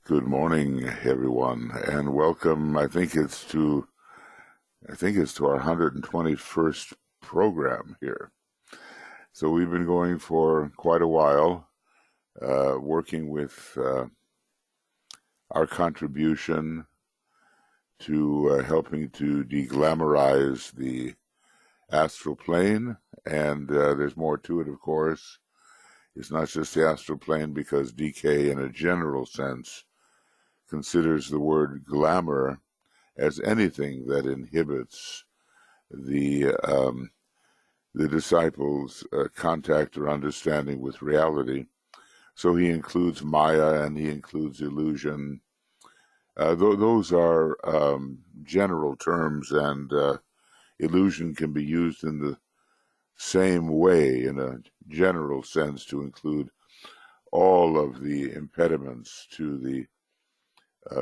Good morning, everyone, and welcome. I think it's to our 121st program here. So we've been going for quite a while, working with our contribution to helping to deglamorize the astral plane, and there's more to it, of course. It's not just the astral plane, because D.K. in a general sense considers the word glamour as anything that inhibits the disciples' contact or understanding with reality. So he includes Maya and he includes illusion. Those are general terms, and illusion can be used in the same way, in a general sense, to include all of the impediments to the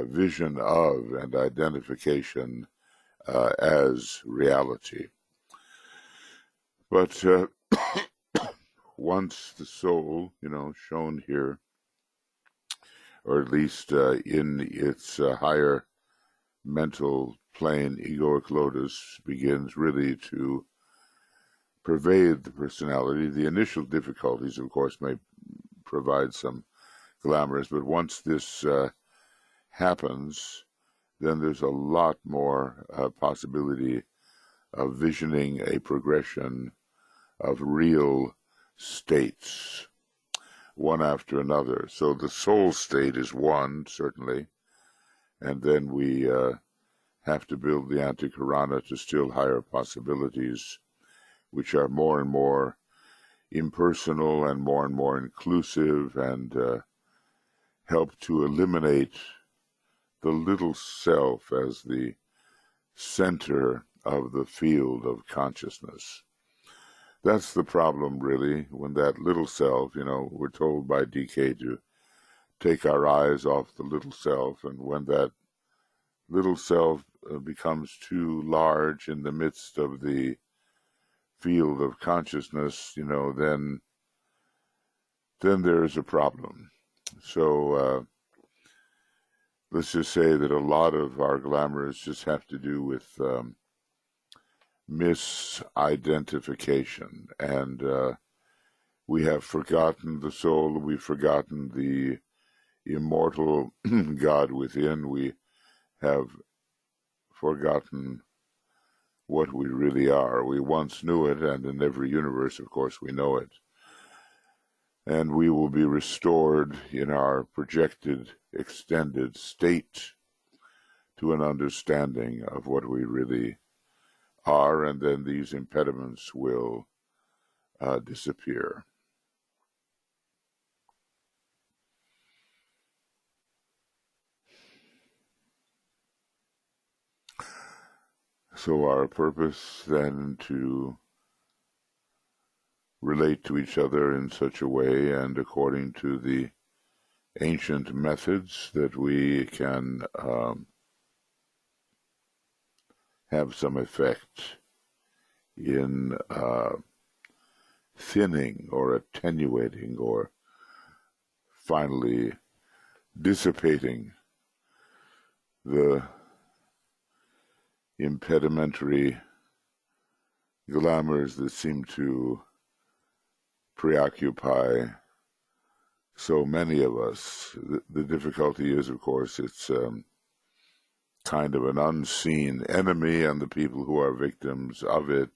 vision of and identification as reality. But once the soul, shown here, or at least in its higher mental plane, egoic lotus, begins really to pervade the personality, the initial difficulties, of course, may provide some glamours, but once this happens, then there's a lot more possibility of visioning a progression of real states, one after another. So the soul state is one, certainly, and then we have to build the antahkarana to still higher possibilities, which are more and more impersonal and more inclusive, and help to eliminate the little self as the center of the field of consciousness. That's the problem, really, when that little self, we're told by D.K. to take our eyes off the little self, and when that little self becomes too large in the midst of the field of consciousness, then there is a problem. So let's just say that a lot of our glamours just have to do with misidentification, and we have forgotten the soul, we've forgotten the immortal God within, we have forgotten what we really are. We once knew it, and in every universe, of course, we know it. And we will be restored in our projected, extended state to an understanding of what we really are, and then these impediments will disappear. So our purpose then to relate to each other in such a way and according to the ancient methods that we can have some effect in thinning or attenuating or finally dissipating the impedimentary glamours that seem to preoccupy so many of us. The difficulty is, of course, it's kind of an unseen enemy, and the people who are victims of it,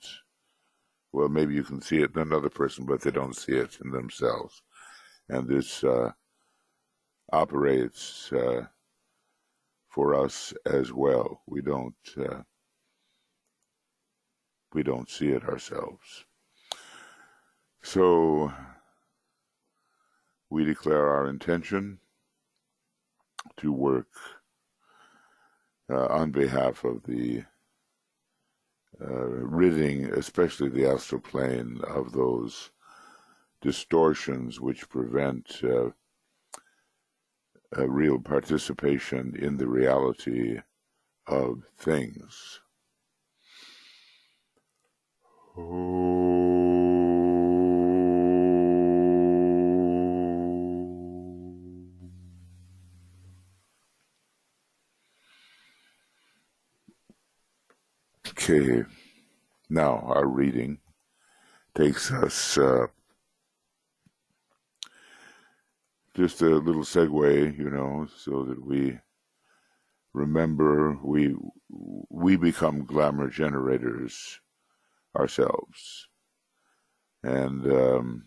well, maybe you can see it in another person, but they don't see it in themselves. And this operates for us as well. We don't see it ourselves. So we declare our intention to work on behalf of the ridding, especially the astral plane, of those distortions which prevent a real participation in the reality of things. Okay, now our reading takes us just a little segue, so that we remember we become glamour generators ourselves. And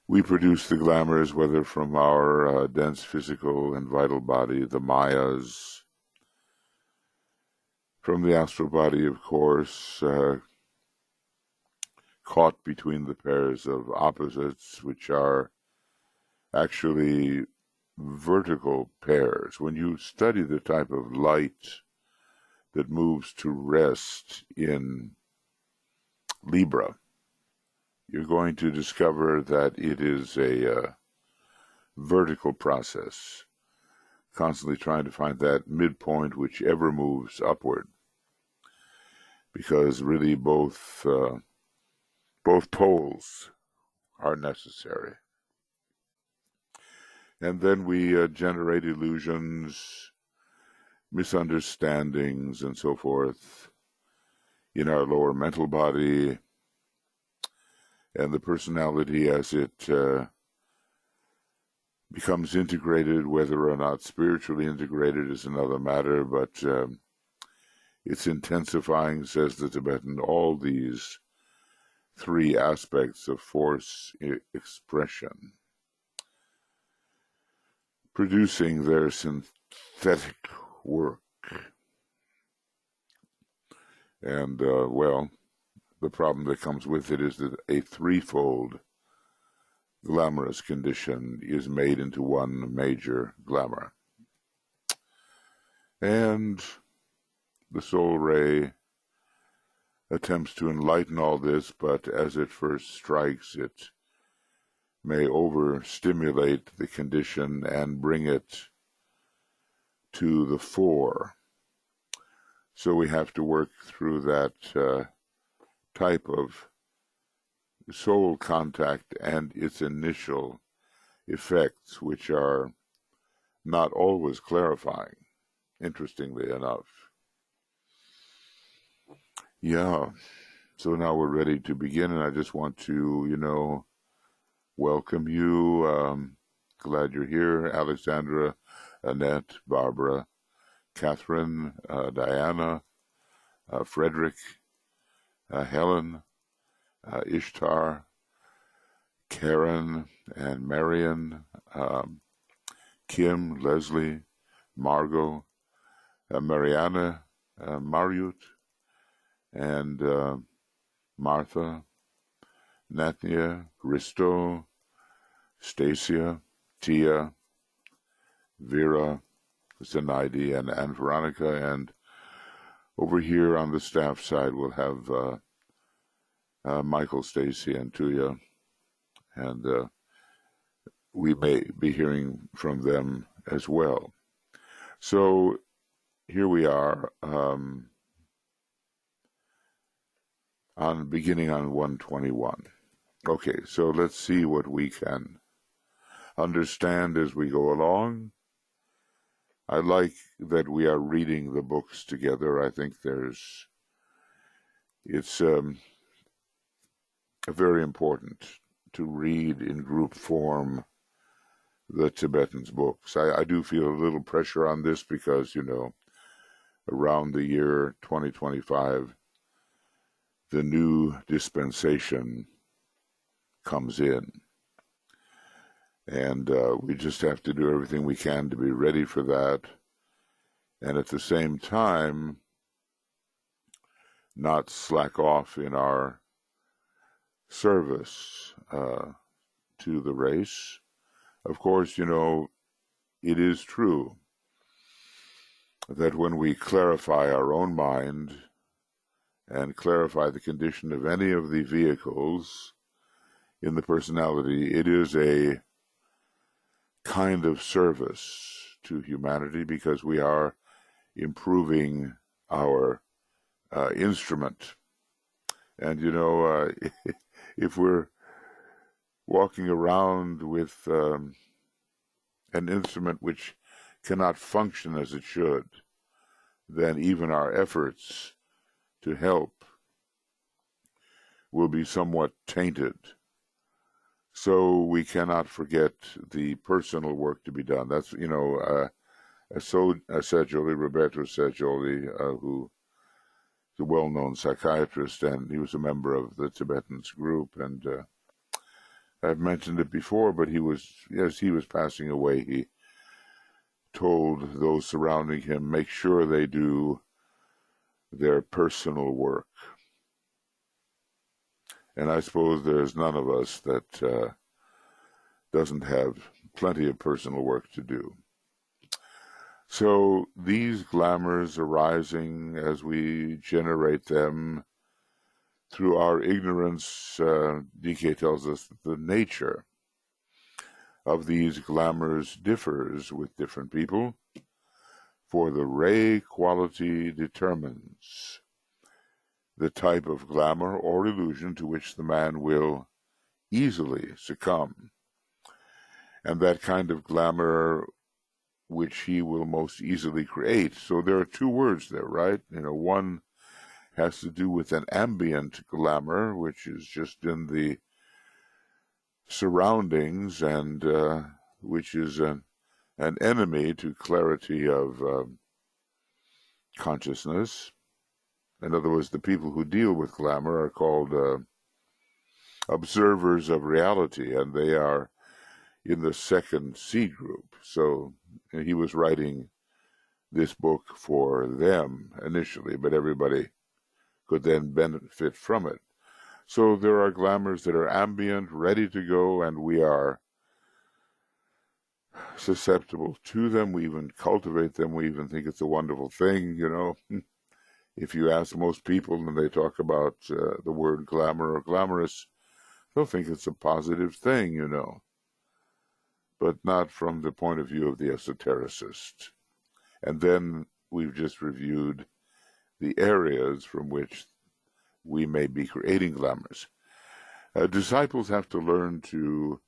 we produce the glamours, whether from our dense physical and vital body, the mayas, from the astral body, of course, caught between the pairs of opposites, which are actually vertical pairs. When you study the type of light that moves to rest in Libra, you're going to discover that it is a vertical process, constantly trying to find that midpoint whichever moves upward, because really both poles are necessary. And then we generate illusions, misunderstandings, and so forth in our lower mental body, and the personality as it becomes integrated. Whether or not spiritually integrated is another matter, but it's intensifying, says the Tibetan, all these three aspects of force expression, producing their synthetic work. And, the problem that comes with it is that a threefold glamorous condition is made into one major glamour. And the soul ray attempts to enlighten all this, but as it first strikes, it may overstimulate the condition and bring it to the fore. So we have to work through that type of soul contact and its initial effects, which are not always clarifying, interestingly enough. Yeah, so now we're ready to begin, and I just want to, welcome you. Glad you're here. Alexandra, Annette, Barbara, Catherine, Diana, Frederick, Helen, Ishtar, Karen, and Marion, Kim, Leslie, Margot, Mariana, Mariut, and Martha, Nathnia, Risto, Stacia, Tia, Vera, Zenaidi, and Veronica. And over here on the staff side, we'll have Michael, Stacy, and Tuija. And we may be hearing from them as well. So here we are, beginning on 121. Okay, so let's see what we can understand as we go along. I like that we are reading the books together. I think it's very important to read in group form the Tibetan's books. I do feel a little pressure on this because, around the year 2025, the new dispensation comes in. And we just have to do everything we can to be ready for that. And at the same time, not slack off in our service to the race. Of course, it is true that when we clarify our own mind and clarify the condition of any of the vehicles in the personality, it is a kind of service to humanity, because we are improving our instrument. And, if we're walking around with an instrument which cannot function as it should, then even our efforts to help will be somewhat tainted. So we cannot forget the personal work to be done. That's, Seggioli, Roberto Seggioli, who is a well-known psychiatrist, and he was a member of the Tibetans group, and I've mentioned it before, but as he was passing away, he told those surrounding him, make sure they do their personal work. And I suppose there's none of us that doesn't have plenty of personal work to do. So these glamours arising as we generate them through our ignorance, D.K. tells us that the nature of these glamours differs with different people, for the ray quality determines the type of glamour or illusion to which the man will easily succumb, and that kind of glamour which he will most easily create. So there are two words there, right? One has to do with an ambient glamour, which is just in the surroundings, and which is an enemy to clarity of consciousness. In other words, the people who deal with glamour are called observers of reality, and they are in the second C group. So he was writing this book for them initially, but everybody could then benefit from it. So there are glamours that are ambient, ready to go, and we are susceptible to them. We even cultivate them. We even think it's a wonderful thing, If you ask most people and they talk about the word glamour or glamorous, they'll think it's a positive thing, but not from the point of view of the esotericist. And then we've just reviewed the areas from which we may be creating glamours. Disciples have to learn to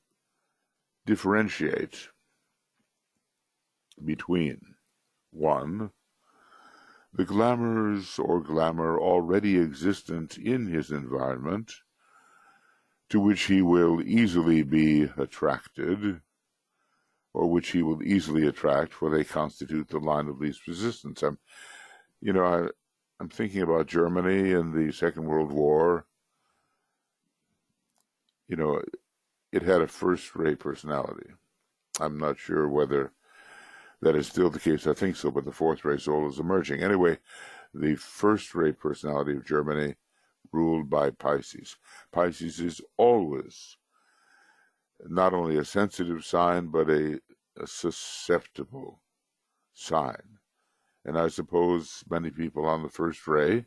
differentiate between, one, the glamours or glamour already existent in his environment, to which he will easily be attracted, or which he will easily attract, for they constitute the line of least resistance. I'm thinking about Germany in the Second World War. It had a first-rate personality. I'm not sure whether that is still the case. I think so, but the fourth-rate soul is emerging. Anyway, the first-rate personality of Germany ruled by Pisces. Pisces is always not only a sensitive sign, but a susceptible sign. And I suppose many people on the first ray,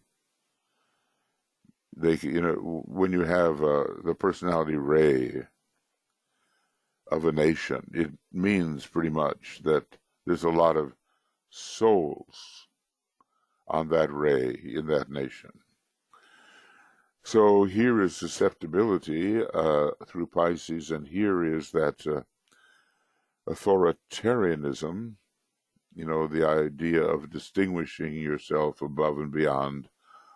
when you have the personality ray of a nation, it means pretty much that there's a lot of souls on that ray in that nation. So here is susceptibility through Pisces, and here is that authoritarianism, the idea of distinguishing yourself above and beyond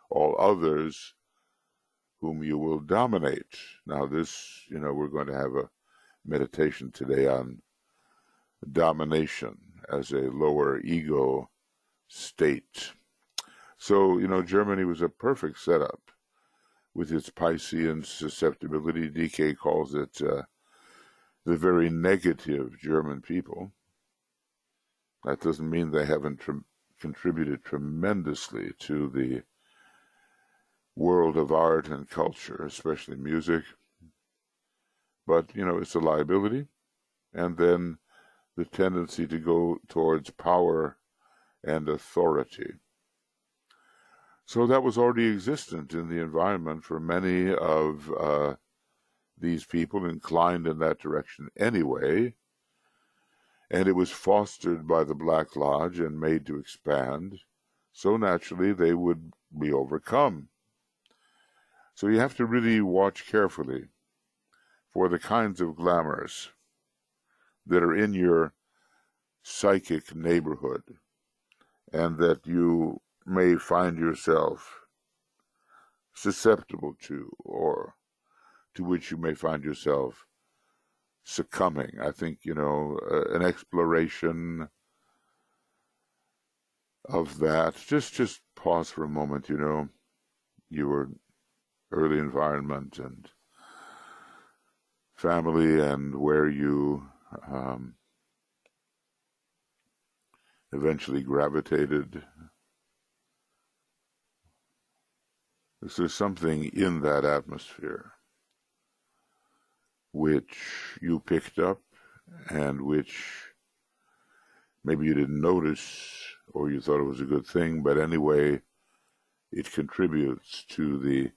all others whom you will dominate. Now this, we're going to have a meditation today on domination as a lower ego state. So, Germany was a perfect setup with its Piscean susceptibility. D.K. calls it the very negative German people. That doesn't mean they haven't contributed tremendously to the world of art and culture, especially music. But, it's a liability. And then the tendency to go towards power and authority. So that was already existent in the environment for many of these people inclined in that direction anyway, and it was fostered by the Black Lodge and made to expand, so naturally they would be overcome. So you have to really watch carefully for the kinds of glamours that are in your psychic neighborhood. and that you may find yourself susceptible to, or to which you may find yourself succumbing. I think, an exploration of that. Just pause for a moment, your early environment and family, and where you eventually gravitated. Is there something in that atmosphere which you picked up and which maybe you didn't notice, or you thought it was a good thing, but anyway, it contributes to the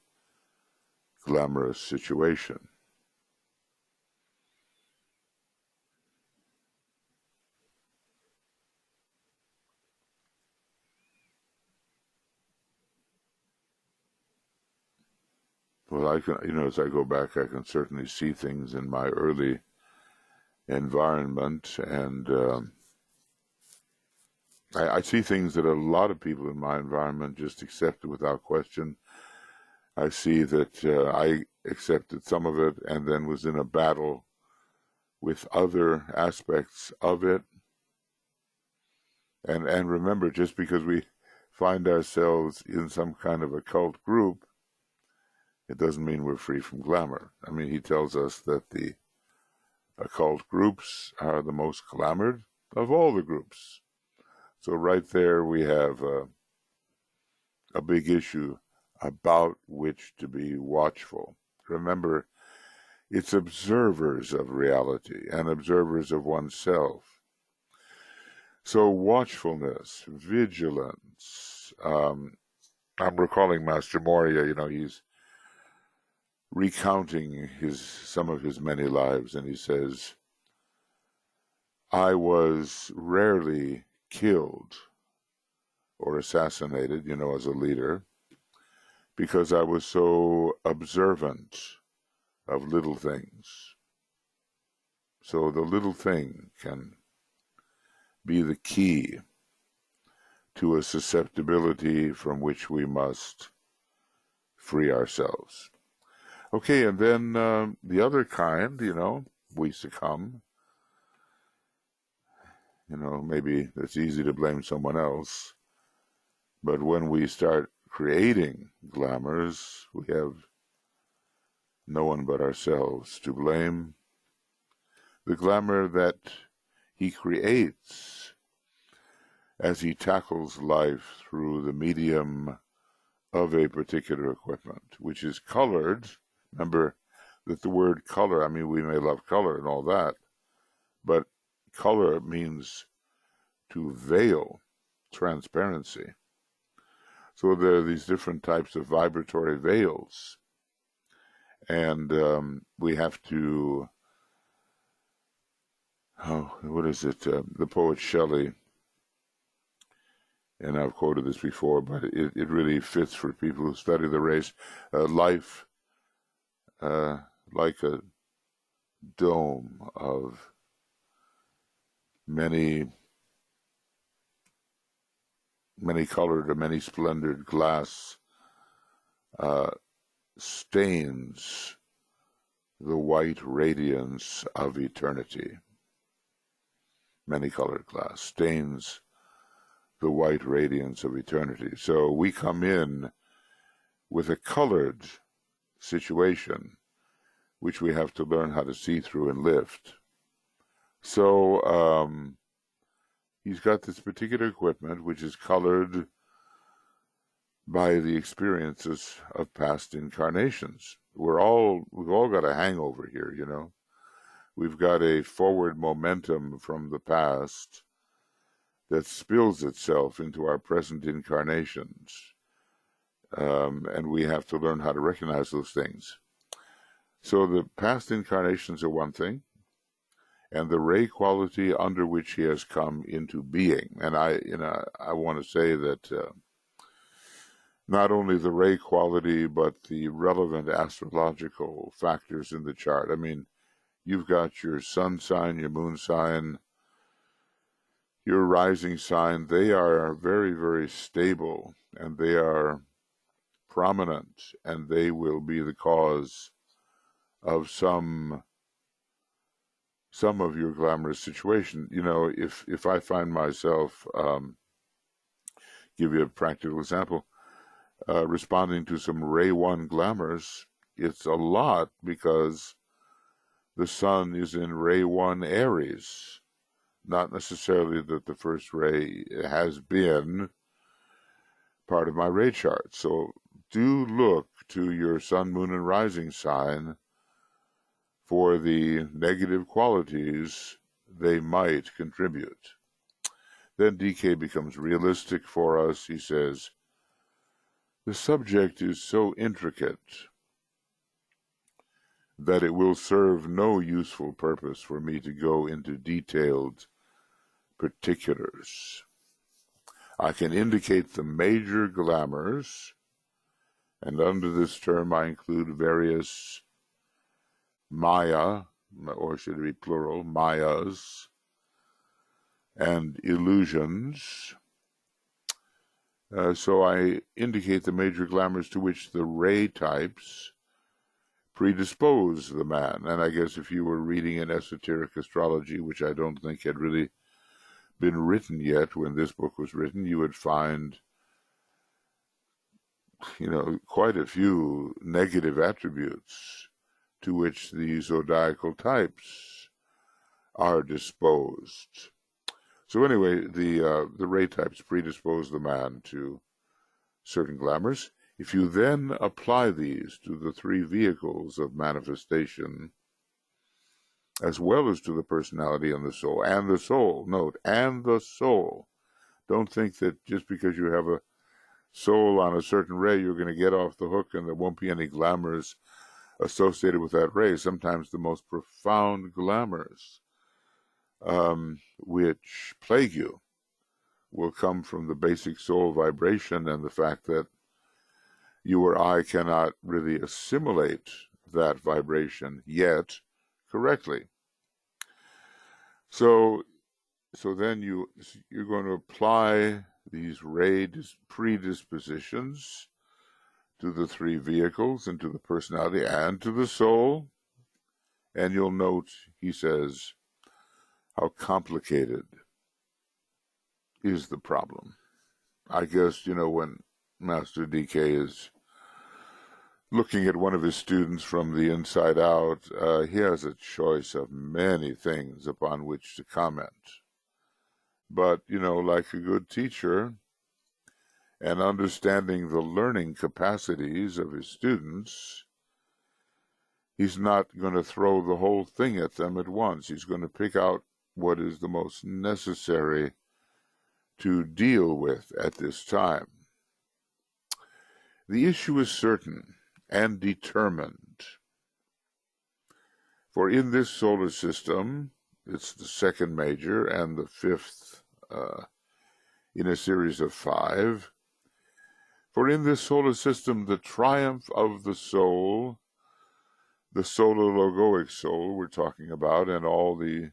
glamorous situation? Well, I can, as I go back, I can certainly see things in my early environment, and I see things that a lot of people in my environment just accepted without question. I see that I accepted some of it and then was in a battle with other aspects of it. And remember, just because we find ourselves in some kind of occult group, it doesn't mean we're free from glamour. I mean, he tells us that the occult groups are the most glamored of all the groups. So right there we have a big issue about which to be watchful. Remember, it's observers of reality and observers of oneself. So watchfulness, vigilance. I'm recalling Master Moria, he's recounting some of his many lives, and he says, I was rarely killed or assassinated, as a leader, because I was so observant of little things. So the little thing can be the key to a susceptibility from which we must free ourselves. Okay, and then the other kind, we succumb. Maybe it's easy to blame someone else, but when we start creating glamours, we have no one but ourselves to blame. The glamour that he creates as he tackles life through the medium of a particular equipment, which is colored. Remember that the word color, we may love color and all that, but color means to veil, transparency. So there are these different types of vibratory veils, and we have to, what is it? The poet Shelley, and I've quoted this before, but it really fits for people who study the race. Life like a dome of many colored or many splendored glass stains the white radiance of eternity. Many colored glass stains the white radiance of eternity. So we come in with a colored situation, which we have to learn how to see through and lift. So he's got this particular equipment which is colored by the experiences of past incarnations. We've all got a hangover here, We've got a forward momentum from the past that spills itself into our present incarnations. And we have to learn how to recognize those things. So the past incarnations are one thing, and the ray quality under which he has come into being. And I want to say that not only the ray quality, but the relevant astrological factors in the chart. You've got your sun sign, your moon sign, your rising sign, they are very, very stable, and they are prominent, and they will be the cause of some of your glamorous situation. You know, if I find myself, give you a practical example, responding to some Ray 1 glamours, it's a lot because the sun is in Ray 1 Aries. Not necessarily that the first ray has been part of my ray chart. So do look to your sun, moon, and rising sign for the negative qualities they might contribute. Then D.K. becomes realistic for us. He says, the subject is so intricate that it will serve no useful purpose for me to go into detailed particulars. I can indicate the major glamours, and under this term I include various Maya, or should it be plural, Mayas, and illusions. So I indicate the major glamours to which the ray types predispose the man. And I guess if you were reading an Esoteric Astrology, which I don't think had really been written yet when this book was written, you would find, quite a few negative attributes to which the zodiacal types are disposed. So anyway, the ray types predispose the man to certain glamours. If you then apply these to the three vehicles of manifestation, as well as to the personality and the soul, note, and the soul. Don't think that just because you have a soul on a certain ray, you're going to get off the hook and there won't be any glamours associated with that ray. Sometimes the most profound glamours which plague you will come from the basic soul vibration and the fact that you or I cannot really assimilate that vibration yet correctly. So then you're going to apply these ray predispositions to the three vehicles and to the personality and to the soul. And you'll note, he says, how complicated is the problem. I guess, when Master D.K. is looking at one of his students from the inside out, he has a choice of many things upon which to comment. But, like a good teacher, and understanding the learning capacities of his students, he's not going to throw the whole thing at them at once. He's going to pick out what is the most necessary to deal with at this time. The issue is certain and determined. For in this solar system, it's the second major and the fifth in a series of 5. For in this solar system, the triumph of the soul, the solar logoic soul we're talking about, and all the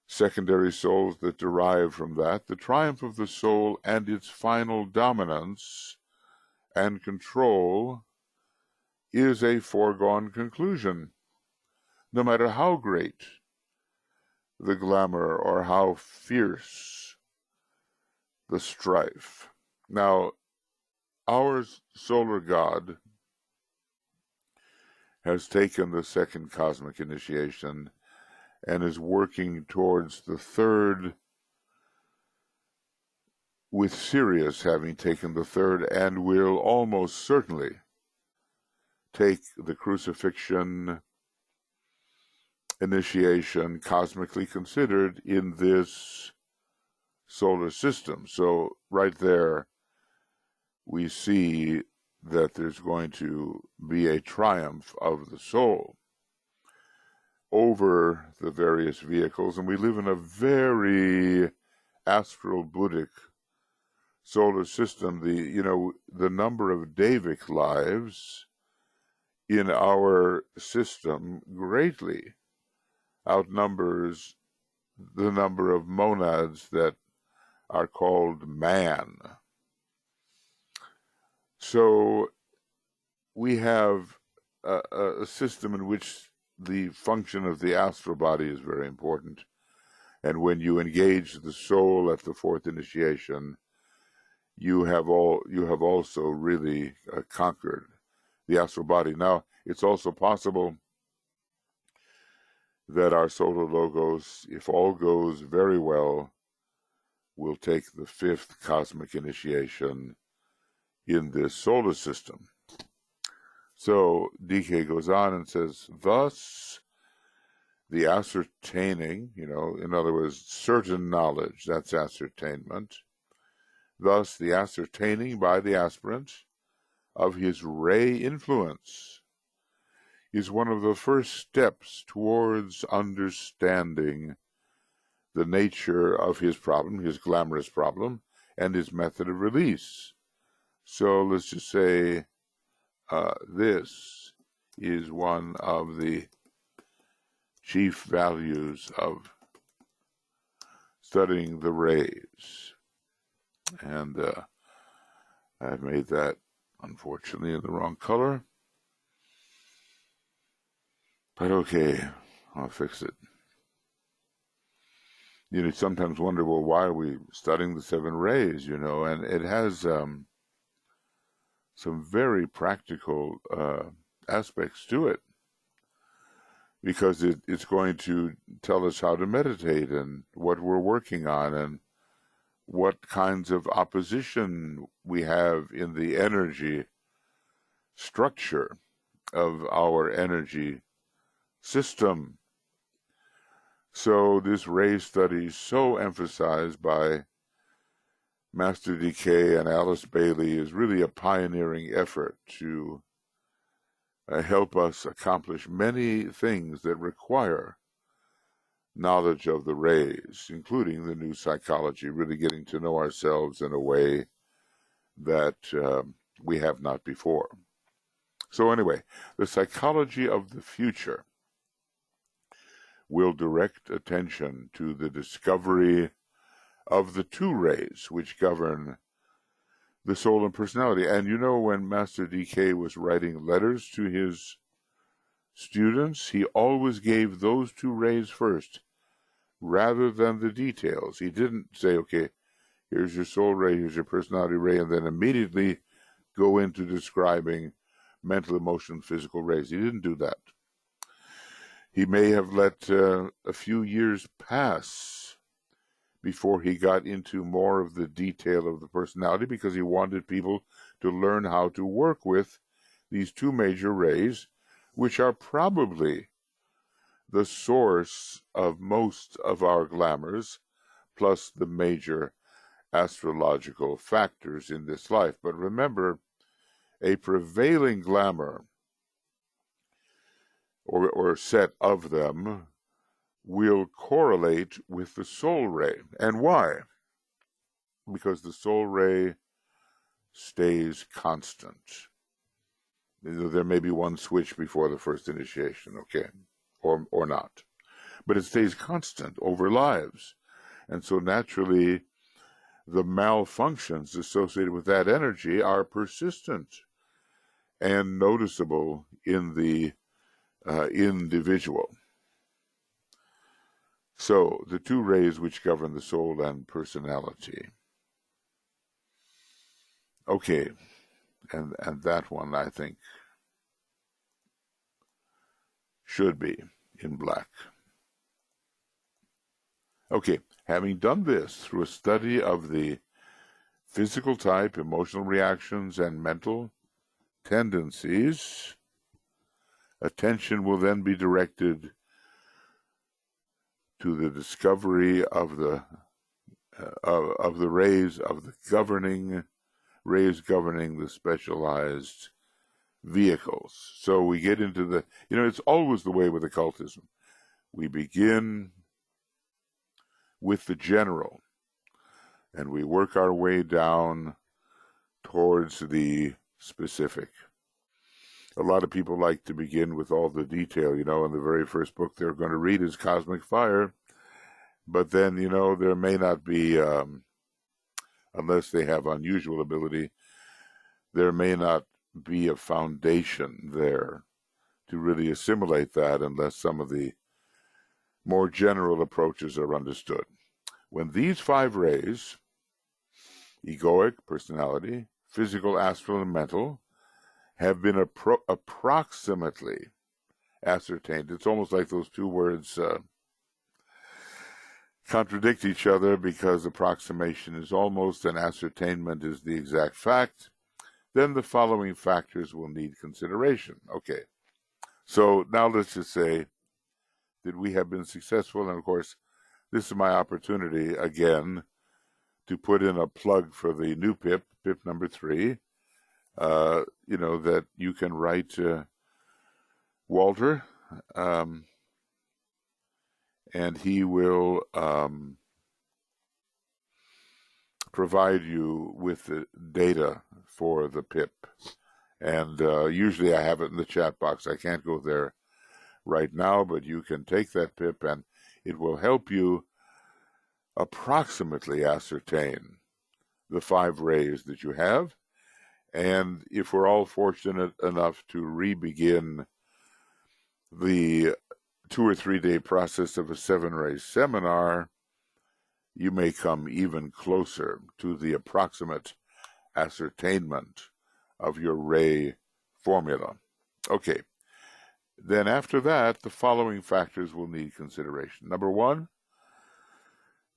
secondary souls that derive from that, the triumph of the soul and its final dominance and control is a foregone conclusion, no matter how great the glamour or how fierce the strife. Now, our solar god has taken the second cosmic initiation and is working towards the third, with Sirius having taken the third, and will almost certainly take the crucifixion initiation, cosmically considered, in this solar system. So right there we see that there's going to be a triumph of the soul over the various vehicles, and we live in a very astral Buddhic solar system. The number of Devic lives in our system greatly outnumbers the number of monads that are called man. So we have a system in which the function of the astral body is very important. And when you engage the soul at the fourth initiation, you have also really conquered the astral body. Now, it's also possible that our solar logos, if all goes very well, will take the fifth cosmic initiation in this solar system. So D.K. goes on and says, thus, the ascertaining, in other words, certain knowledge, that's ascertainment. Thus, the ascertaining by the aspirant of his ray influence is one of the first steps towards understanding the nature of his problem, his glamorous problem, and his method of release. So let's just say this is one of the chief values of studying the rays. And I've made that, unfortunately, in the wrong color. But okay, I'll fix it. You sometimes wonder, well, why are we studying the seven rays, and it has some very practical aspects to it, because it's going to tell us how to meditate and what we're working on and what kinds of opposition we have in the energy structure of our energy system. So this ray study, so emphasized by Master D.K. and Alice Bailey, is really a pioneering effort to help us accomplish many things that require knowledge of the rays, including the new psychology, really getting to know ourselves in a way that we have not before. So anyway, the psychology of the future will direct attention to the discovery of the two rays which govern the soul and personality. And when Master D.K. was writing letters to his students, he always gave those two rays first, rather than the details. He didn't say, okay, here's your soul ray, here's your personality ray, and then immediately go into describing mental, emotional, physical rays. He didn't do that. He may have let a few years pass before he got into more of the detail of the personality, because he wanted people to learn how to work with these two major rays, which are probably the source of most of our glamours, plus the major astrological factors in this life. But remember, a prevailing glamour, or set of them, will correlate with the soul ray. And why? Because the soul ray stays constant. There may be one switch before the first initiation, okay, or not. But it stays constant over lives. And so naturally, the malfunctions associated with that energy are persistent and noticeable in the individual. So, the two rays which govern the soul and personality. Okay, and that one, I think, should be in black. Okay, having done this through a study of the physical type, emotional reactions, and mental tendencies, attention will then be directed to the discovery of the rays, of the governing rays governing the specialized vehicles. So we get into the, it's always the way with occultism. We begin with the general, and we work our way down towards the specific. A lot of people like to begin with all the detail, and the very first book they're going to read is Cosmic Fire, But then, there may not be, unless they have unusual ability, there may not be a foundation there to really assimilate that unless some of the more general approaches are understood. When these 5 rays, egoic, personality, physical, astral, and mental, have been approximately ascertained, it's almost like those two words contradict each other, because approximation is almost and ascertainment is the exact fact, then the following factors will need consideration. Okay, so now let's just say that we have been successful, and of course, this is my opportunity again to put in a plug for the new PIP number 3, that you can write to Walter, and he will provide you with the data for the PIP. And usually I have it in the chat box. I can't go there right now, but you can take that PIP and it will help you approximately ascertain the 5 rays that you have. And if we're all fortunate enough to re-begin the 2 or 3 day process of a 7-ray seminar, you may come even closer to the approximate ascertainment of your ray formula. Okay, then after that, the following factors will need consideration. Number 1,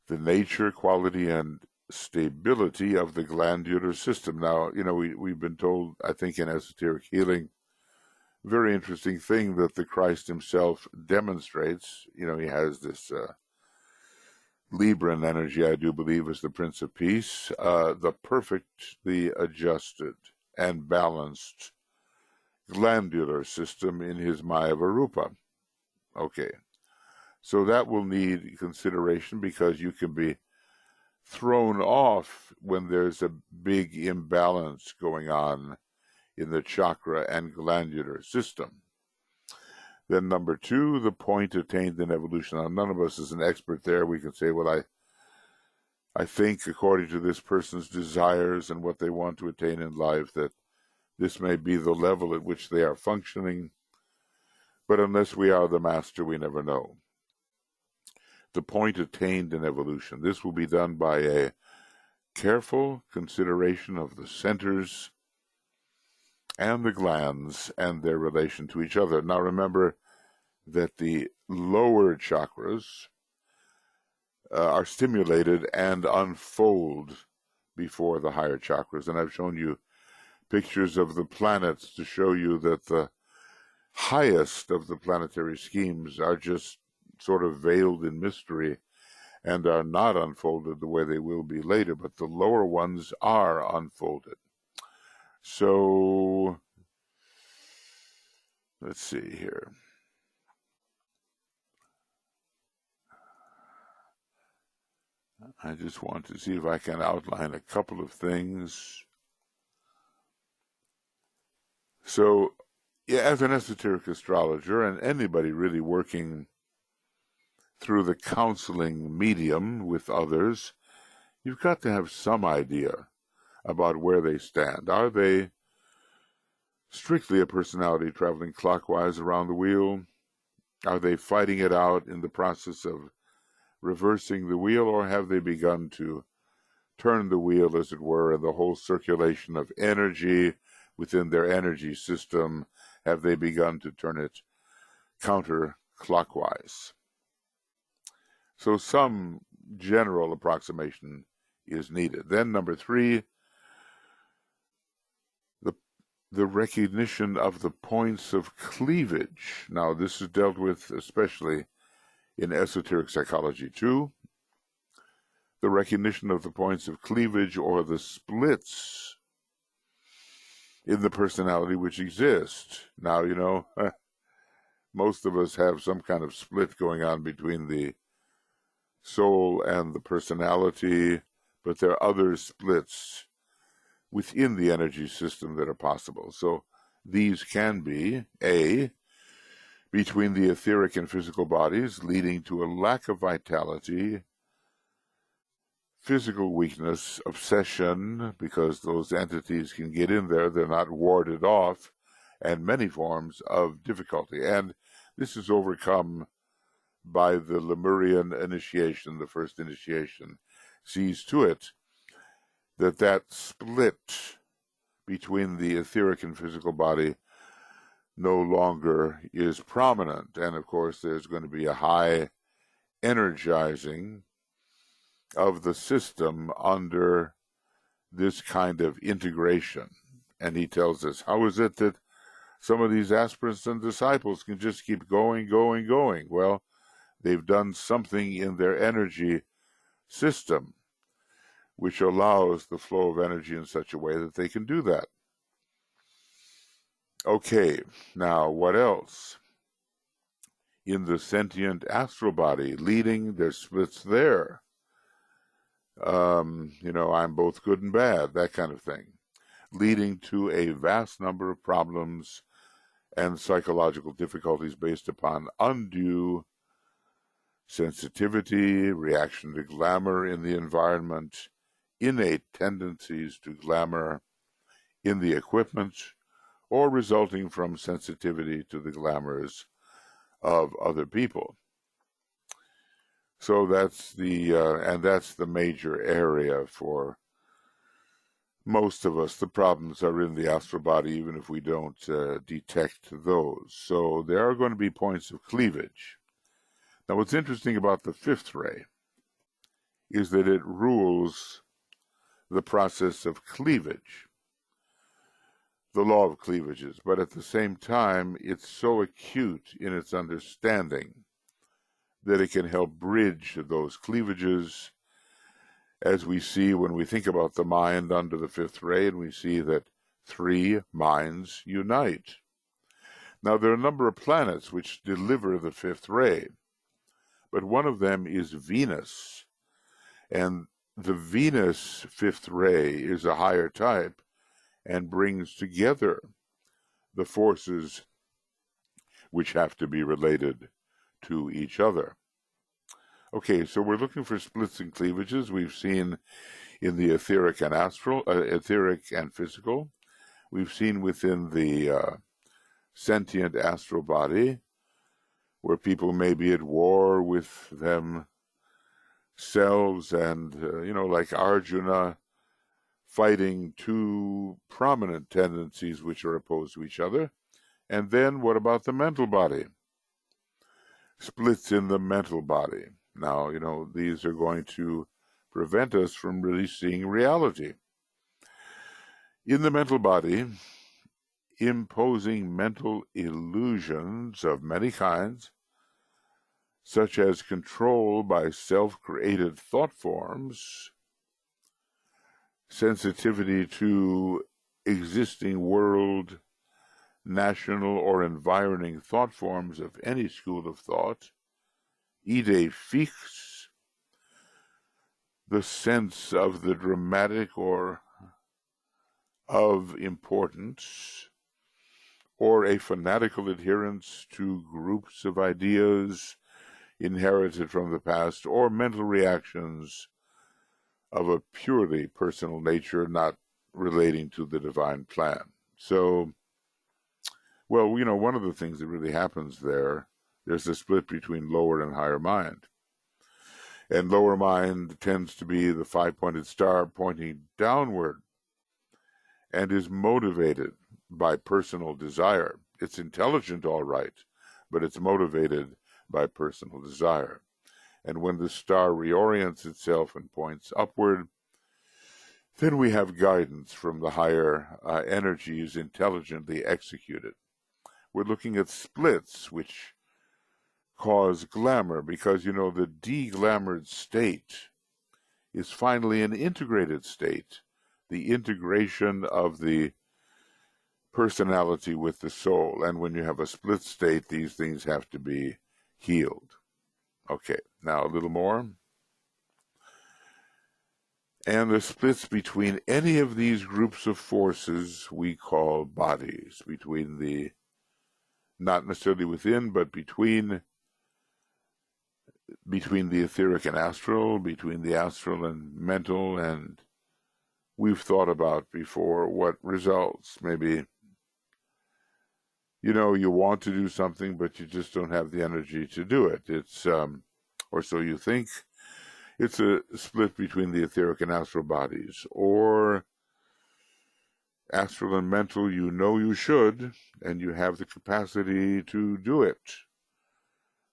the nature, quality, and stability of the glandular system. Now, we've been told, I think in esoteric healing, very interesting thing that the Christ himself demonstrates. He has this Libran energy, I do believe, is the Prince of Peace, the perfectly adjusted and balanced glandular system in his Maya Varupa. Okay, so that will need consideration, because you can be thrown off when there's a big imbalance going on in the chakra and glandular system. Then number 2, the point attained in evolution. Now, none of us is an expert there. We can say, well, I think according to this person's desires and what they want to attain in life, that this may be the level at which they are functioning. But unless we are the master, we never know. The point attained in evolution. This will be done by a careful consideration of the centers and the glands and their relation to each other. Now remember that the lower chakras are stimulated and unfold before the higher chakras. And I've shown you pictures of the planets to show you that the highest of the planetary schemes are just sort of veiled in mystery and are not unfolded the way they will be later, but the lower ones are unfolded. So, let's see here. I just want to see if I can outline a couple of things. So, yeah, as an esoteric astrologer, and anybody really working through the counseling medium with others, you've got to have some idea about where they stand. Are they strictly a personality traveling clockwise around the wheel? Are they fighting it out in the process of reversing the wheel, or have they begun to turn the wheel, as it were, and the whole circulation of energy within their energy system, have they begun to turn it counterclockwise? So some general approximation is needed. Then number 3, the recognition of the points of cleavage. Now, this is dealt with especially in esoteric psychology too. The recognition of the points of cleavage, or the splits in the personality which exist. Now, most of us have some kind of split going on between the soul and the personality, but there are other splits within the energy system that are possible. So these can be, A, between the etheric and physical bodies, leading to a lack of vitality physical weakness, obsession, because those entities can get in there, they're not warded off, and many forms of difficulty. And this is overcome by the Lemurian initiation, the first initiation, sees to it that that split between the etheric and physical body no longer is prominent. And of course, there's going to be a high energizing of the system under this kind of integration. And he tells us, how is it that some of these aspirants and disciples can just keep going? Well, they've done something in their energy system which allows the flow of energy in such a way that they can do that. Okay, now what else? In the sentient astral body, leading, there's splits there. I'm both good and bad, that kind of thing, leading to a vast number of problems and psychological difficulties based upon undue sensitivity, reaction to glamour in the environment, innate tendencies to glamour in the equipment, or resulting from sensitivity to the glamours of other people. So that's the major area for most of us. The problems are in the astral body, even if we don't detect those. So there are going to be points of cleavage. Now, what's interesting about the fifth ray is that it rules the process of cleavage, the law of cleavages, but at the same time, it's so acute in its understanding that it can help bridge those cleavages, as we see when we think about the mind under the fifth ray, and we see that three minds unite. Now, there are a number of planets which deliver the fifth ray, but one of them is Venus, and the Venus fifth ray is a higher type and brings together the forces which have to be related to each other. Okay, so we're looking for splits and cleavages. We've seen in the etheric and astral, etheric and physical. We've seen within the sentient astral body, where people may be at war with themselves and, like Arjuna, fighting two prominent tendencies which are opposed to each other. And then what about the mental body? Splits in the mental body. Now, these are going to prevent us from really seeing reality. In the mental body, imposing mental illusions of many kinds, such as control by self-created thought forms, sensitivity to existing world, national, or environing thought forms of any school of thought, idée fixe, the sense of the dramatic or of importance, or a fanatical adherence to groups of ideas inherited from the past, or mental reactions of a purely personal nature not relating to the divine plan. So, one of the things that really happens there's a split between lower and higher mind. And lower mind tends to be the five-pointed star pointing downward and is motivated by personal desire. It's intelligent, all right, but it's motivated by personal desire. And when the star reorients itself and points upward, then we have guidance from the higher energies intelligently executed. We're looking at splits which cause glamour because, the de-glamored state is finally an integrated state, the integration of the personality with the soul. And when you have a split state, these things have to be healed. Okay, now a little more. And the splits between any of these groups of forces we call bodies, between not necessarily within, but between between the etheric and astral, between the astral and mental, and we've thought about before what results. Maybe, you want to do something, but you just don't have the energy to do it. It's, or so you think. It's a split between the etheric and astral bodies, or astral and mental, you should, and you have the capacity to do it.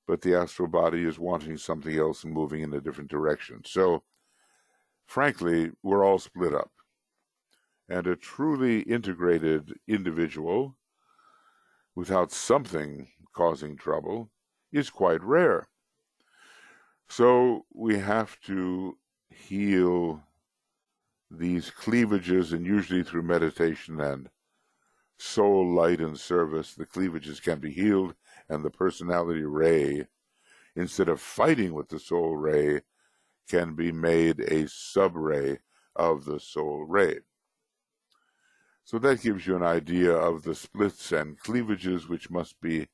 But the astral body is wanting something else and moving in a different direction. So, frankly, we're all split up. And a truly integrated individual, without something causing trouble, is quite rare. So we have to heal these cleavages, and usually through meditation and soul light and service, the cleavages can be healed, and the personality ray, instead of fighting with the soul ray, can be made a sub-ray of the soul ray. So that gives you an idea of the splits and cleavages which must be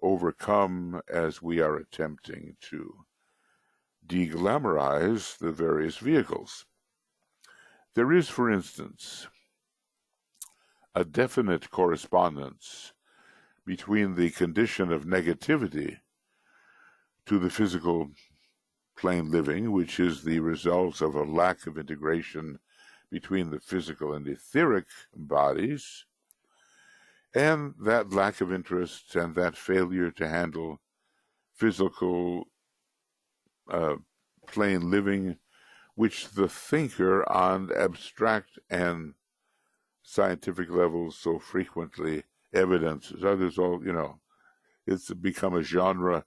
overcome as we are attempting to deglamorize the various vehicles. There is, for instance, a definite correspondence between the condition of negativity to the physical plane living, which is the result of a lack of integration between the physical and etheric bodies, and that lack of interest and that failure to handle physical plane living, which the thinker on abstract and scientific levels so frequently evidences. Others all, it's become a genre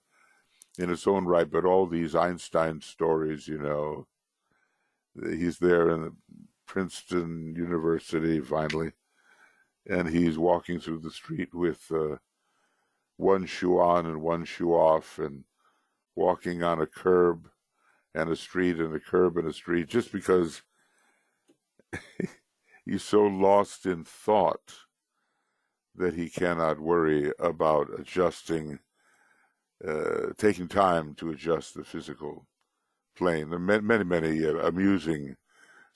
in its own right, but all these Einstein stories, he's there in the Princeton University finally, and he's walking through the street with one shoe on and one shoe off, and walking on a curb and a street and a curb and a street, just because he's so lost in thought that he cannot worry about adjusting, taking time to adjust the physical plane. There are many, many amusing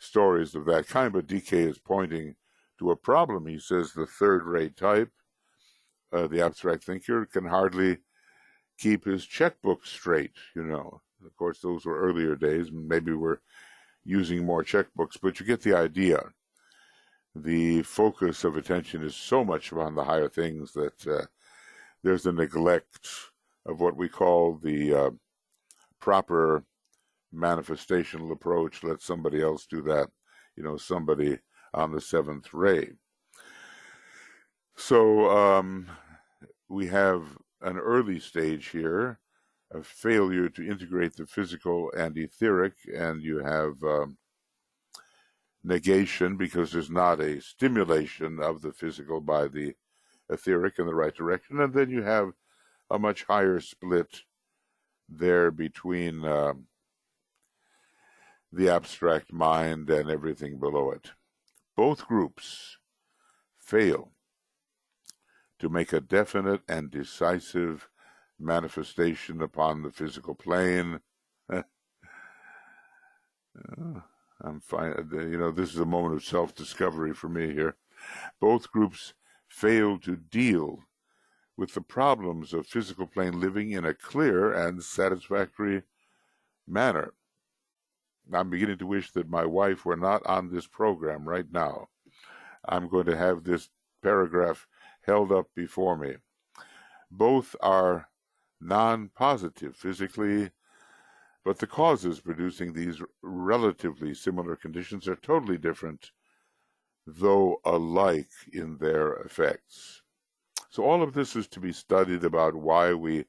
stories of that kind, but D.K. is pointing to a problem. He says the third-rate type, the abstract thinker, can hardly keep his checkbook straight, Of course, those were earlier days. Maybe we're using more checkbooks, but you get the idea. The focus of attention is so much on the higher things that there's a neglect of what we call the proper manifestational approach. Let somebody else do that, somebody on the seventh ray. So we have an early stage here, a failure to integrate the physical and etheric, and you have negation because there's not a stimulation of the physical by the etheric in the right direction, and then you have a much higher split there between the abstract mind and everything below it. Both groups fail to make a definite and decisive manifestation upon the physical plane. I'm fine. This is a moment of self-discovery for me here. Both groups fail to deal with the problems of physical plane living in a clear and satisfactory manner. I'm beginning to wish that my wife were not on this program right now. I'm going to have this paragraph held up before me. Both are non-positive physically, but the causes producing these relatively similar conditions are totally different, though alike in their effects. So all of this is to be studied about why we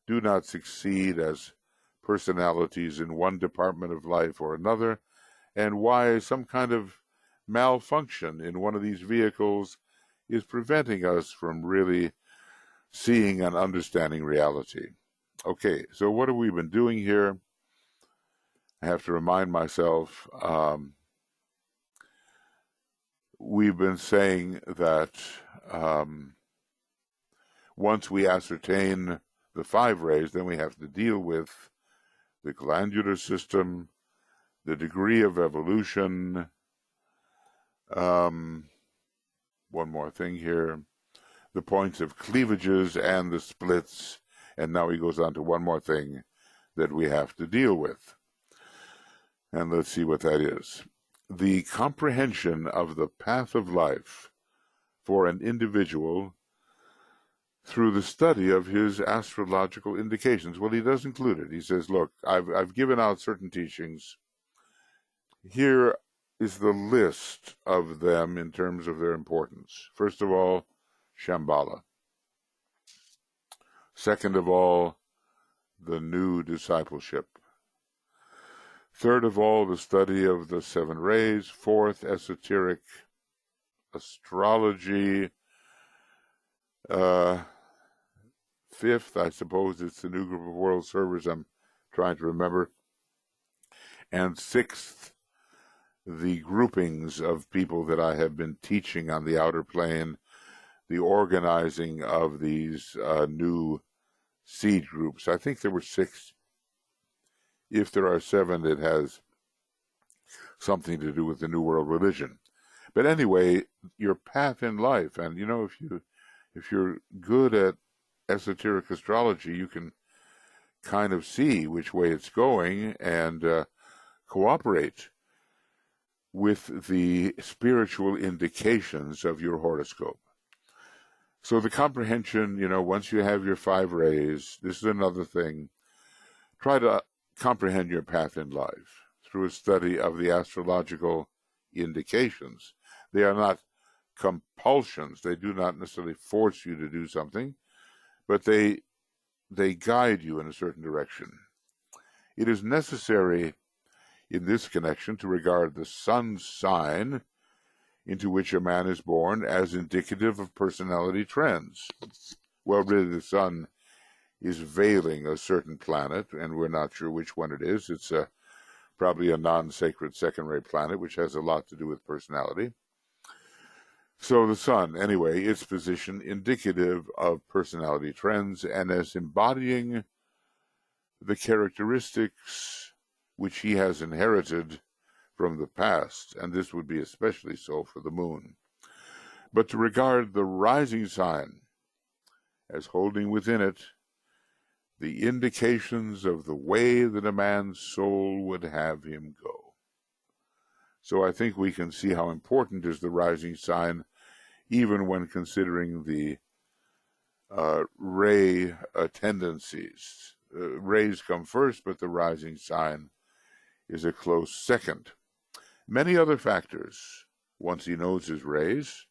do not succeed as personalities in one department of life or another, and why some kind of malfunction in one of these vehicles is preventing us from really seeing and understanding reality. Okay, so what have we been doing here? I have to remind myself, we've been saying that once we ascertain the 5 rays, then we have to deal with the glandular system, the degree of evolution. One more thing here. The points of cleavages and the splits. And now he goes on to one more thing that we have to deal with. And let's see what that is. The comprehension of the path of life for an individual through the study of his astrological indications. Well, he does include it. He says, look, I've given out certain teachings. Here is the list of them in terms of their importance. First of all, Shambhala. Second of all, the new discipleship. Third of all, the study of the 7 rays. Fourth, esoteric astrology. Fifth, I suppose it's the new group of world servers I'm trying to remember. And sixth, the groupings of people that I have been teaching on the outer plane, the organizing of these new seed groups. I think there were 6. If there are 7, it has something to do with the New World religion. But anyway, your path in life, and if you're good at esoteric astrology, you can kind of see which way it's going and cooperate with the spiritual indications of your horoscope. So the comprehension, once you have your 5 rays, this is another thing. Try to comprehend your path in life through a study of the astrological indications. They are not compulsions. They do not necessarily force you to do something, but they guide you in a certain direction. It is necessary in this connection to regard the sun sign into which a man is born as indicative of personality trends. Well, really, the sun is veiling a certain planet, and we're not sure which one it is. It's probably a non-sacred second-ray planet, which has a lot to do with personality. So the sun, anyway, its position indicative of personality trends and as embodying the characteristics which he has inherited from the past, and this would be especially so for the moon. But to regard the rising sign as holding within it the indications of the way that a man's soul would have him go. So I think we can see how important is the rising sign, even when considering the ray tendencies. Rays come first, but the rising sign is a close second. Many other factors, once he knows his rays,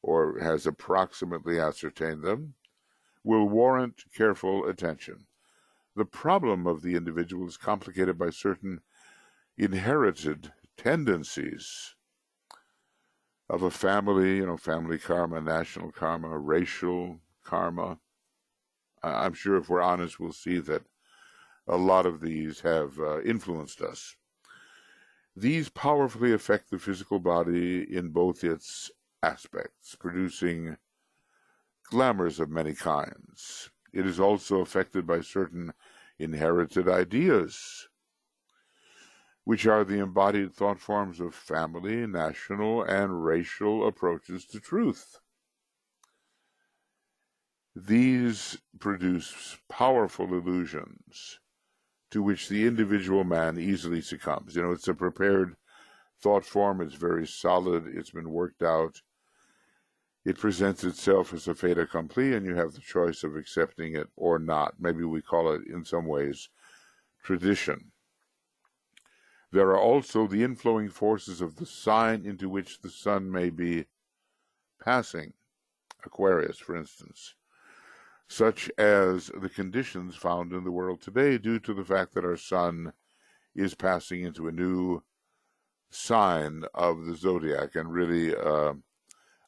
or has approximately ascertained them, will warrant careful attention. The problem of the individual is complicated by certain inherited tendencies of a family, family karma, national karma, racial karma. I'm sure if we're honest, we'll see that a lot of these have influenced us. These powerfully affect the physical body in both its aspects, producing glamours of many kinds. It is also affected by certain inherited ideas, which are the embodied thought forms of family, national, and racial approaches to truth. These produce powerful illusions to which the individual man easily succumbs. It's a prepared thought form. It's very solid. It's been worked out. It presents itself as a fait accompli, and you have the choice of accepting it or not. Maybe we call it, in some ways, tradition. There are also the inflowing forces of the sign into which the sun may be passing, Aquarius, for instance, such as the conditions found in the world today due to the fact that our sun is passing into a new sign of the zodiac, and really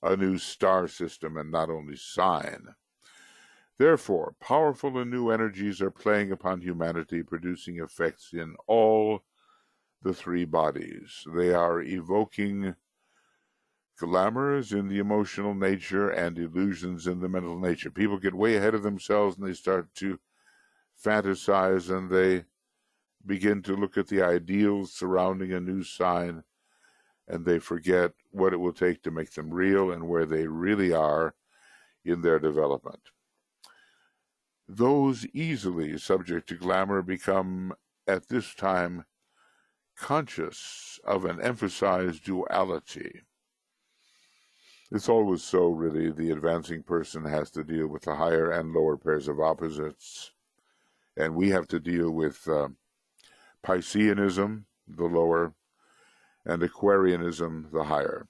a new star system and not only sign. Therefore, powerful and new energies are playing upon humanity, producing effects in all the 3 bodies. They are evoking glamours in the emotional nature and illusions in the mental nature. People get way ahead of themselves and they start to fantasize, and they begin to look at the ideals surrounding a new sign, and they forget what it will take to make them real and where they really are in their development. Those easily subject to glamour become, at this time, conscious of an emphasized duality. It's always so, really. The advancing person has to deal with the higher and lower pairs of opposites, and we have to deal with Pisceanism, the lower, and Aquarianism, the higher.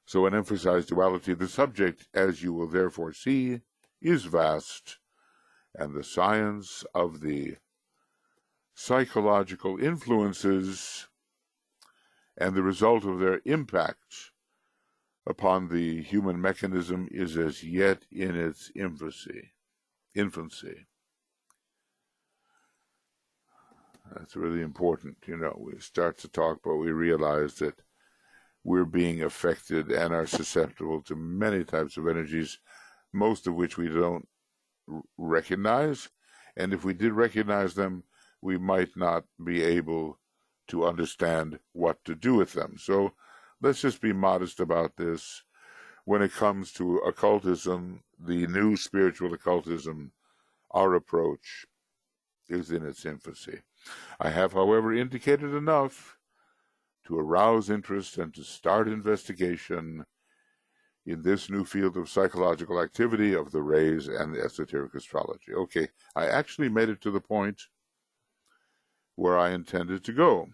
So an emphasized duality. The subject, as you will therefore see, is vast, and the science of the psychological influences and the result of their impact upon the human mechanism is as yet in its infancy. That's really important. We start to talk, but we realize that we're being affected and are susceptible to many types of energies, most of which we don't recognize. And if we did recognize them, we might not be able to understand what to do with them. So let's just be modest about this. When it comes to occultism, the new spiritual occultism, our approach is in its infancy. I have, however, indicated enough to arouse interest and to start investigation in this new field of psychological activity of the rays and the esoteric astrology. Okay, I actually made it to the point where I intended to go,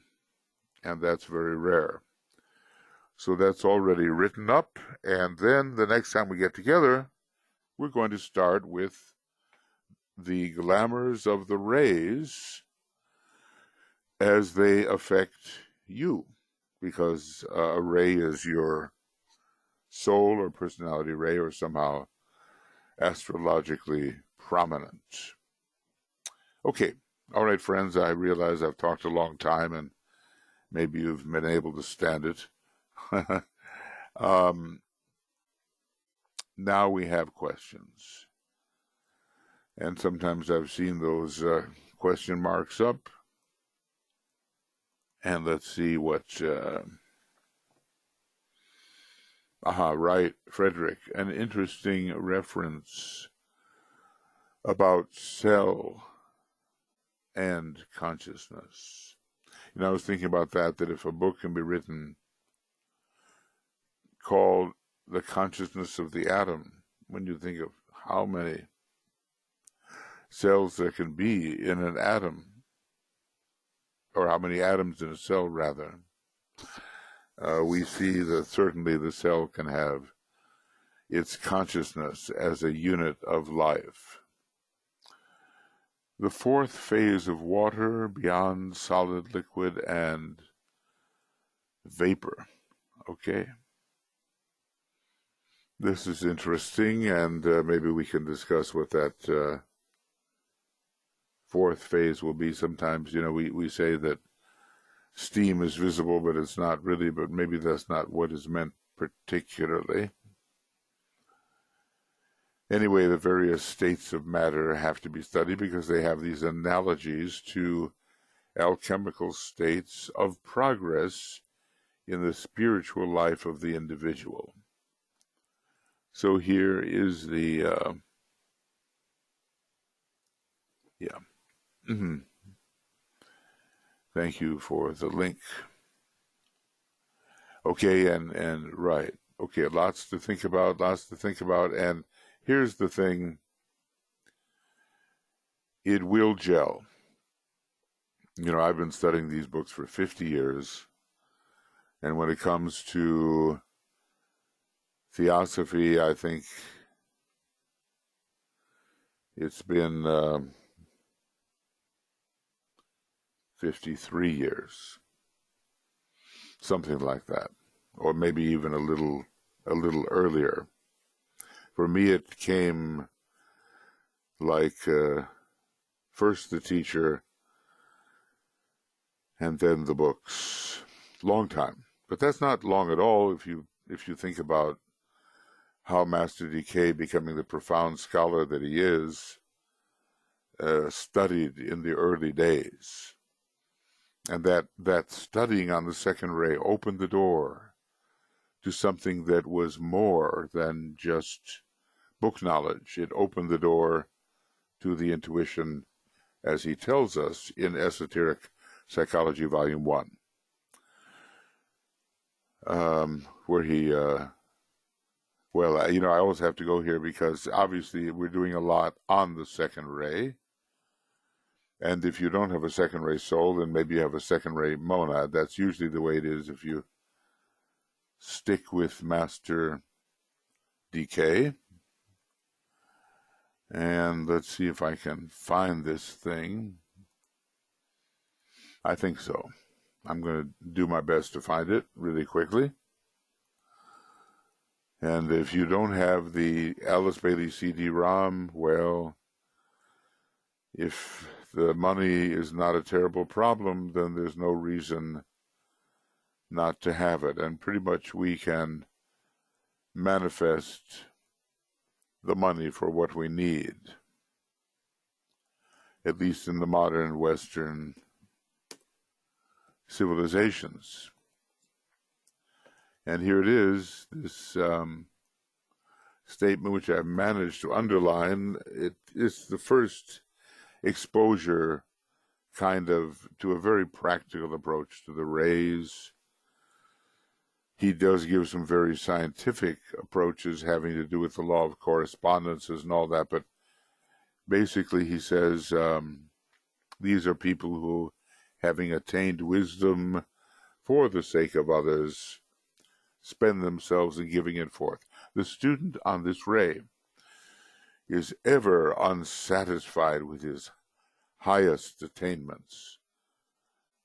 and that's very rare. So that's already written up, and then the next time we get together, we're going to start with the glamours of the rays as they affect you, because a ray is your soul or personality ray, or somehow astrologically prominent. Okay, all right, friends, I realize I've talked a long time, and maybe you've been able to stand it. Now we have questions. And sometimes I've seen those question marks up. And let's see what... right, Frederick. An interesting reference about cell and consciousness. I was thinking about that if a book can be written called The Consciousness of the Atom, when you think of how many cells there can be in an atom, or how many atoms in a cell, rather, we see that certainly the cell can have its consciousness as a unit of life. The fourth phase of water beyond solid, liquid, and vapor. Okay. This is interesting, and maybe we can discuss what that fourth phase will be. Sometimes, we say that steam is visible, but it's not really, but maybe that's not what is meant particularly. Anyway, the various states of matter have to be studied because they have these analogies to alchemical states of progress in the spiritual life of the individual. So here is the, Thank you for the link. Okay, and right. Okay, lots to think about, and here's the thing. It will gel. I've been studying these books for 50 years, and when it comes to Theosophy, I think it's been 53 years, something like that, or maybe even a little earlier. For me, it came like first the teacher and then the books. Long time, but that's not long at all if you think about how Master D.K, becoming the profound scholar that he is, studied in the early days. And that studying on the second ray opened the door to something that was more than just book knowledge. It opened the door to the intuition, as he tells us in Esoteric Psychology, Volume 1, where he, I always have to go here because obviously we're doing a lot on the second ray. And if you don't have a second ray soul, then maybe you have a second ray monad. That's usually the way it is if you stick with Master D.K. And let's see if I can find this thing. I think so. I'm going to do my best to find it really quickly. And if you don't have the Alice Bailey CD-ROM, well, if the money is not a terrible problem, then there's no reason not to have it. And pretty much we can manifest the money for what we need, at least in the modern Western civilizations. And here it is, this statement which I've managed to underline. It is the first exposure to a very practical approach to the rays. He does give some very scientific approaches having to do with the law of correspondences and all that, but basically he says these are people who, having attained wisdom for the sake of others, spend themselves in giving it forth. The student on this ray is ever unsatisfied with his highest attainments,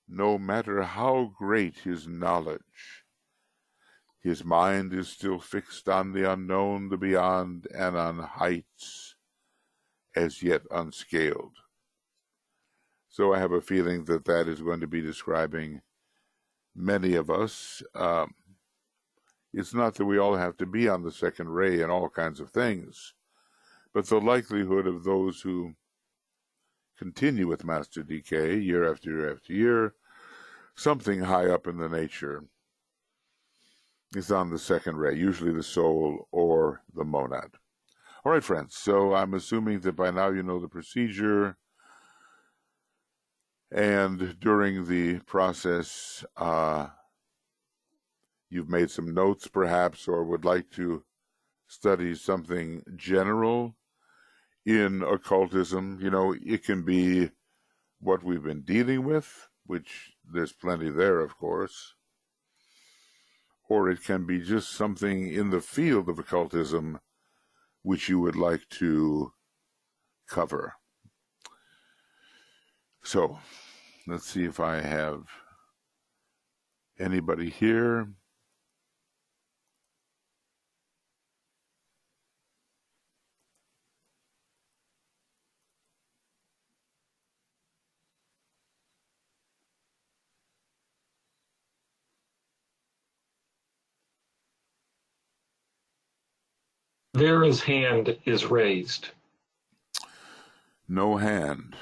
no matter how great his knowledge. His mind is still fixed on the unknown, the beyond, and on heights as yet unscaled. So I have a feeling that that is going to be describing many of us. It's not that we all have to be on the second ray in all kinds of things, but the likelihood of those who continue with Master D.K. year after year after year, something high up in the nature is on the second ray, usually the soul or the monad. All right, friends, so I'm assuming that by now you know the procedure, and during the process, you've made some notes perhaps, or would like to study something general in occultism. You know, it can be what we've been dealing with, which there's plenty there, of course, or it can be just something in the field of occultism which you would like to cover. So, let's see if I have anybody here. Vera's hand is raised. No hand.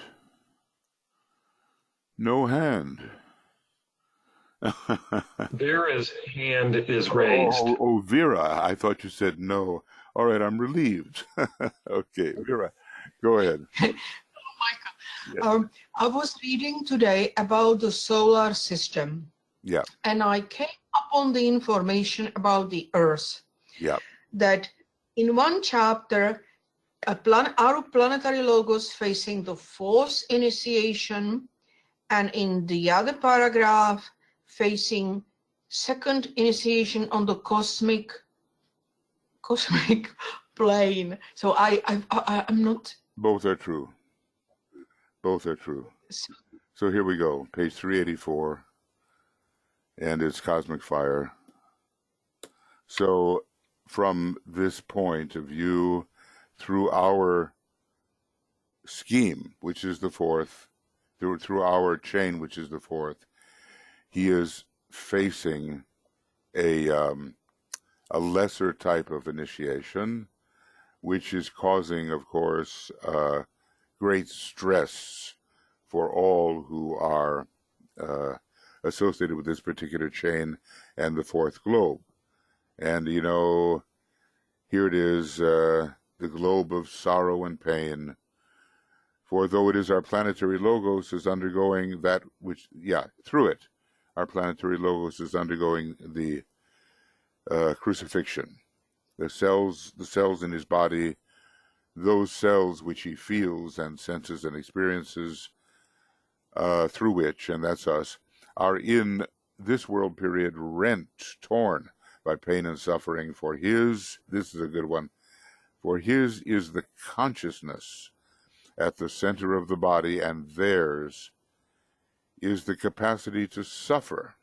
No hand. Vera's hand is raised. Oh, Vera. I thought you said no. All right, I'm relieved. Okay, Vera, go ahead. Michael, I was reading today about the solar system. Yeah. And I came upon the information about the Earth. Yeah. That in one chapter, our planetary logos facing the fourth initiation, and in the other paragraph facing second initiation on the cosmic plane. So I'm not. Both are true. Both are true. So here we go, page 384, and it's cosmic fire. So from this point of view, through our scheme, which is the fourth, through our chain, which is the fourth, he is facing a lesser type of initiation, which is causing, of course, great stress for all who are associated with this particular chain and the fourth globe. And, you know, here it is, the globe of sorrow and pain. For though it is our planetary logos is undergoing that which, through it, our planetary logos is undergoing the crucifixion. The cells in his body, those cells which he feels and senses and experiences, through which, and that's us, are in this world period rent, torn by pain and suffering. For his, this is a good one, for his is the consciousness at the center of the body, and theirs is the capacity to suffer,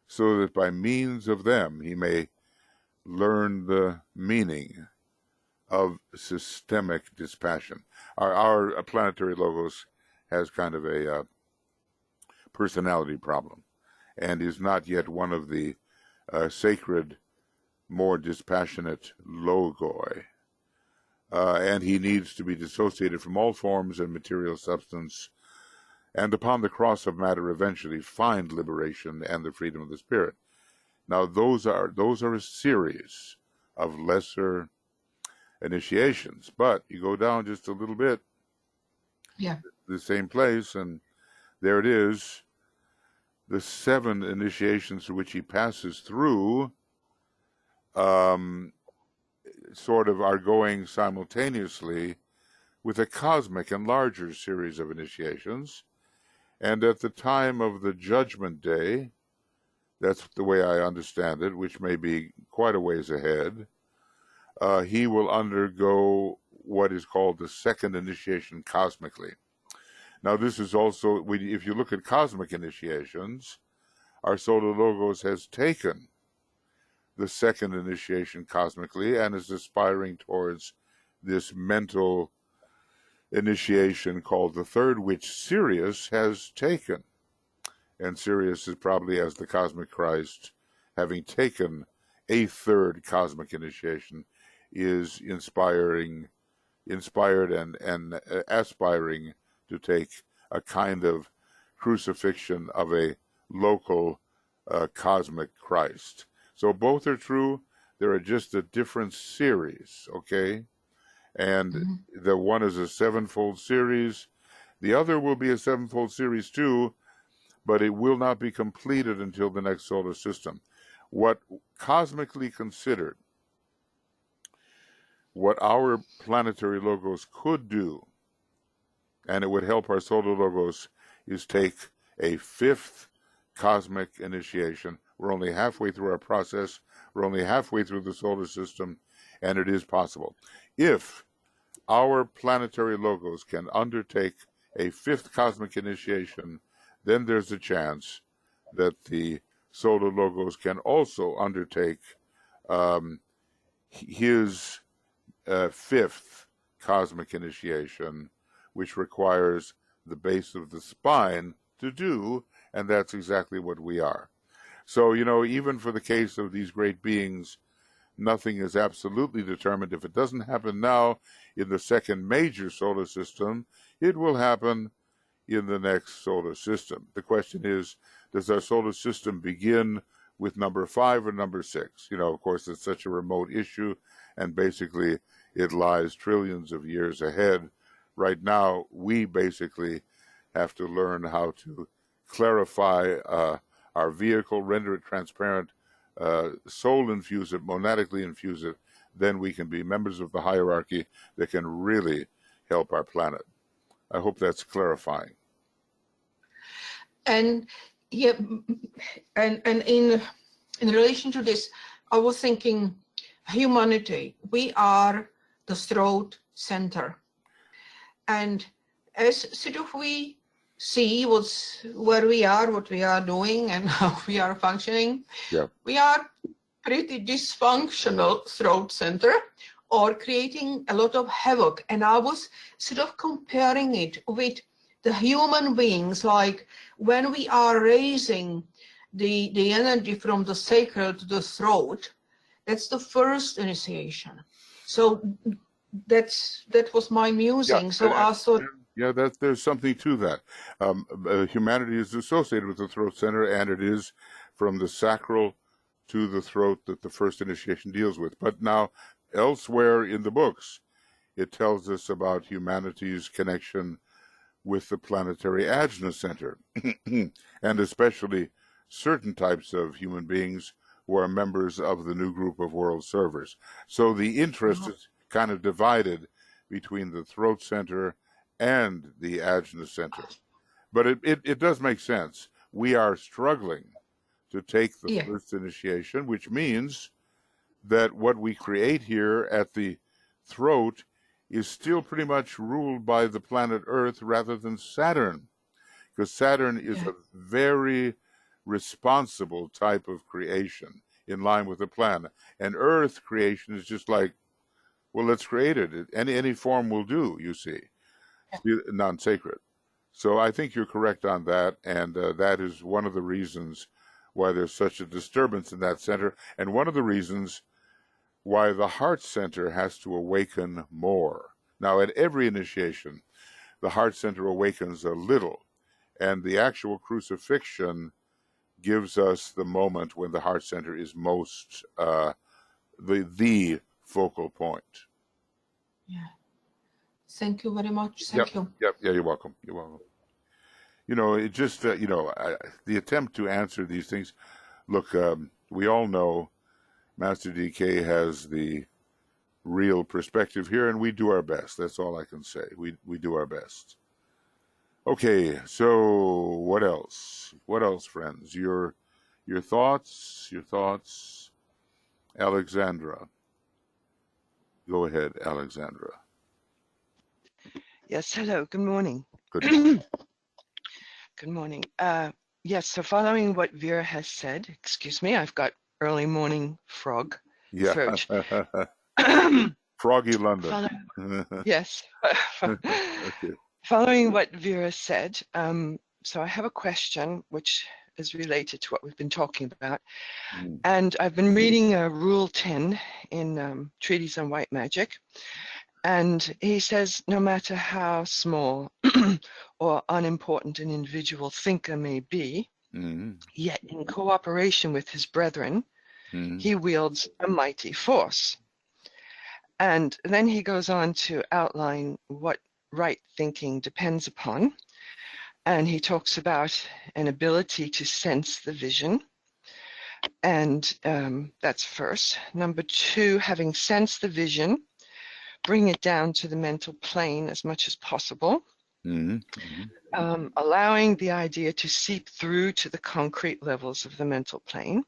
so that by means of them he may learn the meaning of systemic dispassion. Our planetary logos has kind of a personality problem, and is not yet one of the sacred, more dispassionate logoi. And he needs to be dissociated from all forms and material substance, and upon the cross of matter eventually find liberation and the freedom of the spirit. Now those are a series of lesser initiations, but you go down just a little bit, the same place, and there it is, the 7 initiations to which he passes through sort of are going simultaneously with a cosmic and larger series of initiations. And at the time of the Judgment Day, that's the way I understand it, which may be quite a ways ahead, he will undergo what is called the 2nd initiation cosmically. Now this is also, if you look at cosmic initiations, our solar logos has taken the 2nd initiation cosmically and is aspiring towards this mental initiation called the 3rd, which Sirius has taken. And Sirius is probably, as the cosmic Christ, having taken a 3rd cosmic initiation, is inspired and aspiring to take a kind of crucifixion of a local cosmic Christ. So both are true. There are just a different series, okay? And the one is a 7-fold series. The other will be a 7-fold series too, but it will not be completed until the next solar system. What cosmically considered, what our planetary logos could do, and it would help our solar logos, is take a 5th cosmic initiation. We're only halfway through our process. We're only halfway through the solar system, and it is possible. If our planetary logos can undertake a 5th cosmic initiation, then there's a chance that the solar logos can also undertake his 5th cosmic initiation, which requires the base of the spine to do, and that's exactly what we are. So, you know, even for the case of these great beings, nothing is absolutely determined. If it doesn't happen now in the 2nd major solar system, it will happen in the next solar system. The question is, does our solar system begin with number 5 or number 6? You know, of course, it's such a remote issue, and basically it lies trillions of years ahead. Right now, we basically have to learn how to clarify our vehicle, render it transparent, soul infuse it, monadically infuse it. Then we can be members of the hierarchy that can really help our planet. I hope that's clarifying. And yeah, and in relation to this, I was thinking, humanity, we are the throat center, and as sort of we see where we are, what we are doing, and how we are functioning, we are pretty dysfunctional throat center, or creating a lot of havoc. And I was sort of comparing it with the human beings, like when we are raising the energy from the sacral to the throat, that's the first initiation. So that was my musing. So I thought, yeah, there's something to that. Humanity is associated with the throat center, and it is from the sacral to the throat that the first initiation deals with. But now, elsewhere in the books, it tells us about humanity's connection with the planetary Ajna center, and especially certain types of human beings who are members of the new group of world servers. So the interest is kind of divided between the throat center and the Ajna center. But it does make sense. We are struggling to take the first initiation, which means that what we create here at the throat is still pretty much ruled by the planet Earth rather than Saturn, because Saturn is a very responsible type of creation in line with the plan. And Earth creation is just like, well, let's create it. Any form will do, you see, non-sacred. So I think you're correct on that, and that is one of the reasons why there's such a disturbance in that center, and one of the reasons why the heart center has to awaken more. Now, at every initiation, the heart center awakens a little, and the actual crucifixion gives us the moment when the heart center is most the focal point. Yeah. Thank you very much. Thank you. Yep. Yeah, you're welcome. You're welcome. You know, it just, the attempt to answer these things, look, we all know Master D.K. has the real perspective here, and we do our best. That's all I can say. We do our best. Okay, so what else? What else, friends? Your thoughts? Your thoughts? Alexandra. Go ahead, Alexandra. Yes, hello, good morning. Good morning. Good morning. Yes, so following what Vera has said, excuse me, I've got early morning frog throat. Froggy London. Yes. Okay. Following what Vera said, so I have a question which is related to what we've been talking about. And I've been reading Rule 10 in Treatise on White Magic. And he says, no matter how small or unimportant an individual thinker may be, yet in cooperation with his brethren, he wields a mighty force. And then he goes on to outline what right thinking depends upon. And he talks about an ability to sense the vision. And that's first. Number two, having sensed the vision, bring it down to the mental plane as much as possible, allowing the idea to seep through to the concrete levels of the mental plane.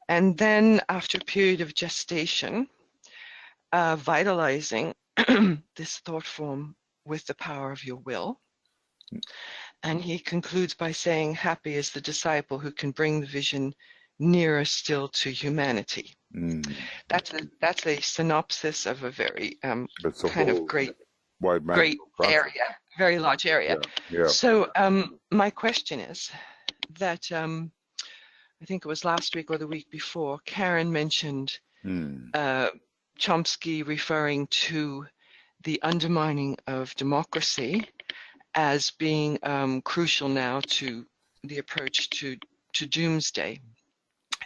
And then after a period of gestation, vitalizing this thought form with the power of your will. And he concludes by saying, happy is the disciple who can bring the vision nearer still to humanity. That's a synopsis of a very kind of great area, very large area. So my question is that I think it was last week or the week before, Karen mentioned Chomsky referring to the undermining of democracy as being crucial now to the approach to doomsday.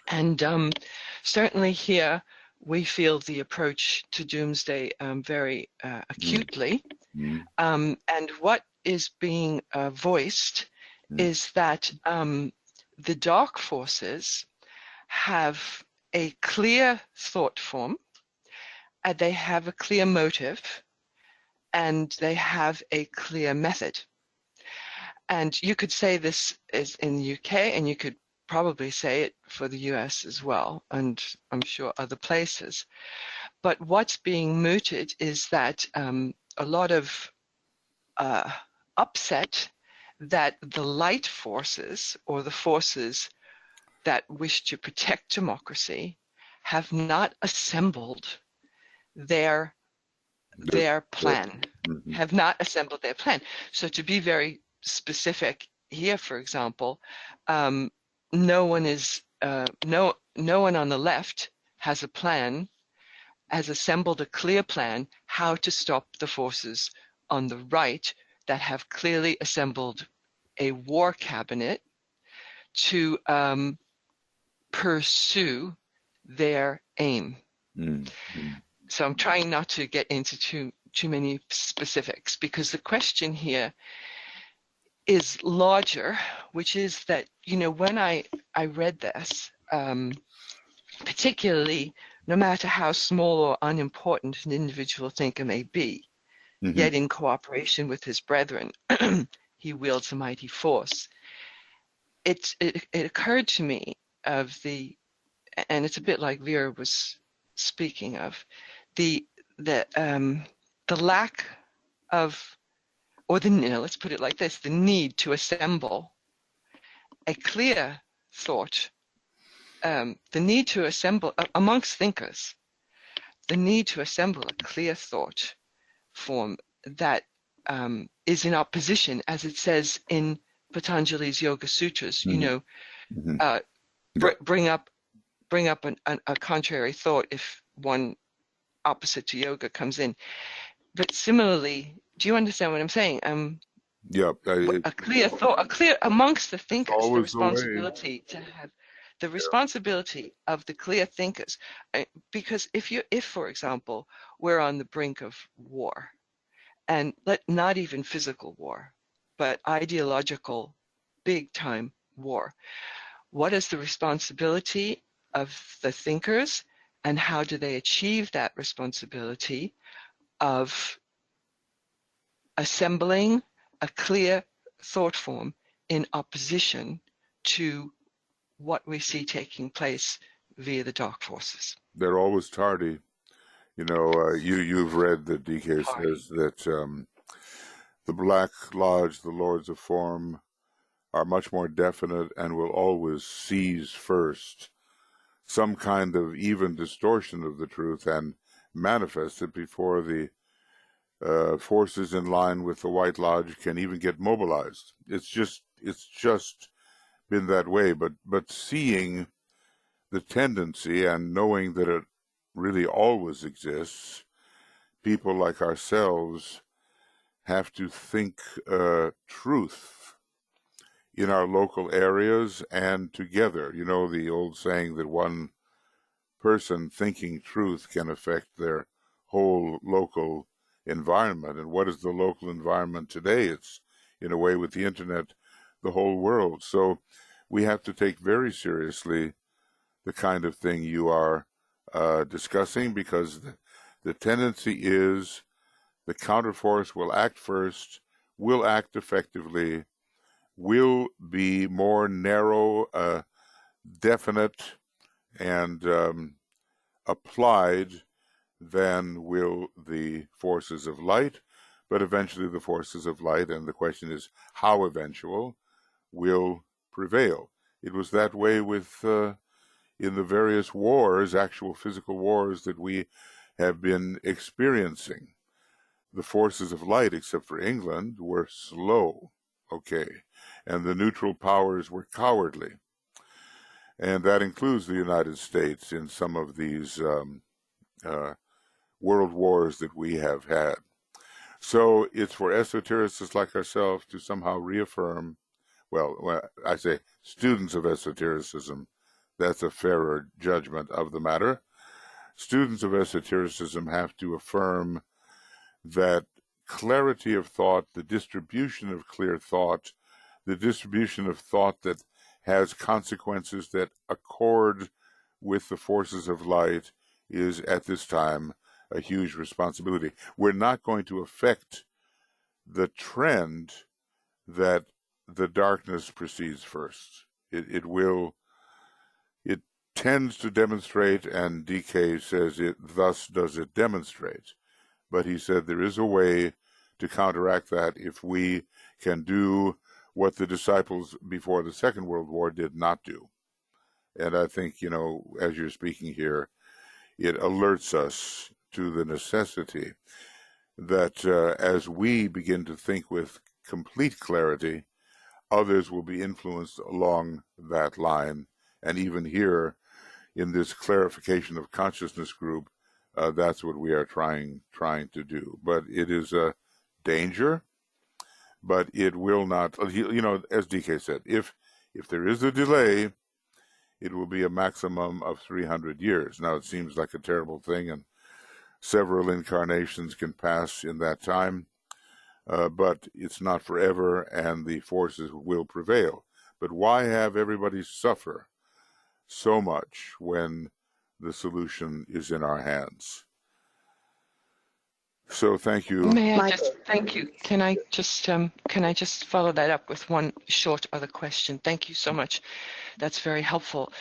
And certainly here we feel the approach to doomsday very acutely. And what is being voiced is that the dark forces have a clear thought form, and they have a clear motive, and they have a clear method. And you could say this is in the UK, and you could probably say it for the US as well, and I'm sure other places. But what's being mooted is that a lot of upset that the light forces, or the forces that wish to protect democracy, have not assembled their plan, have not assembled their plan. So to be very specific here, for example, no one on the left has a plan has assembled a clear plan how to stop the forces on the right that have clearly assembled a war cabinet to pursue their aim. So I'm trying not to get into too many specifics, because the question here is larger, which is that, when I read this, particularly no matter how small or unimportant an individual thinker may be, yet in cooperation with his brethren, he wields a mighty force. It occurred to me and it's a bit like Vera was speaking of, the lack of, or let's put it like this, the need to assemble a clear thought, the need to assemble amongst thinkers, the need to assemble a clear thought form that is in opposition, as it says in Patanjali's Yoga Sutras, bring up a contrary thought if one opposite to yoga comes in. But similarly, do you understand what I'm saying? A clear thought, amongst the thinkers, the responsibility to have the responsibility of the clear thinkers. Because if for example, we're on the brink of war, and not even physical war, but ideological, big time war, what is the responsibility of the thinkers, and how do they achieve that responsibility of assembling a clear thought form in opposition to what we see taking place via the dark forces? They're always tardy. You've read that D.K. says that the Black Lodge, the Lords of Form, are much more definite and will always seize first some kind of even distortion of the truth and manifest it before the forces in line with the White Lodge can even get mobilized. It's just been that way. But seeing the tendency and knowing that it really always exists, people like ourselves have to think truth in our local areas and together. The old saying that one person thinking truth can affect their whole local environment. And what is the local environment today? It's, in a way, with the internet, the whole world. So we have to take very seriously the kind of thing you are discussing, because the tendency is the counterforce will act first, will act effectively, will be more narrow, definite, and applied than will the forces of light. But eventually the forces of light, and the question is how eventual, will prevail. It was that way with in the various wars, actual physical wars that we have been experiencing. The forces of light, except for England, were slow, and the neutral powers were cowardly. And that includes the United States in some of these world wars that we have had. So it's for esotericists like ourselves to somehow reaffirm, well, I say students of esotericism, that's a fairer judgment of the matter. Students of esotericism have to affirm that clarity of thought, the distribution of clear thought, the distribution of thought that has consequences that accord with the forces of light, is at this time a huge responsibility. We're not going to affect the trend that the darkness precedes first. It tends to demonstrate, and D.K. says it thus does it demonstrate. But he said there is a way to counteract that if we can do what the disciples before the Second World War did not do. And I think, as you're speaking here, it alerts us to the necessity that as we begin to think with complete clarity, others will be influenced along that line. And even here, in this clarification of consciousness group, That's what we are trying to do. But it is a danger, but it will not, as DK said, if there is a delay, it will be a maximum of 300 years. Now, it seems like a terrible thing, and several incarnations can pass in that time, but it's not forever, and the forces will prevail. But why have everybody suffer so much when the solution is in our hands? So thank you. May I just thank you? Can I just follow that up with one short other question? Thank you so much. That's very helpful.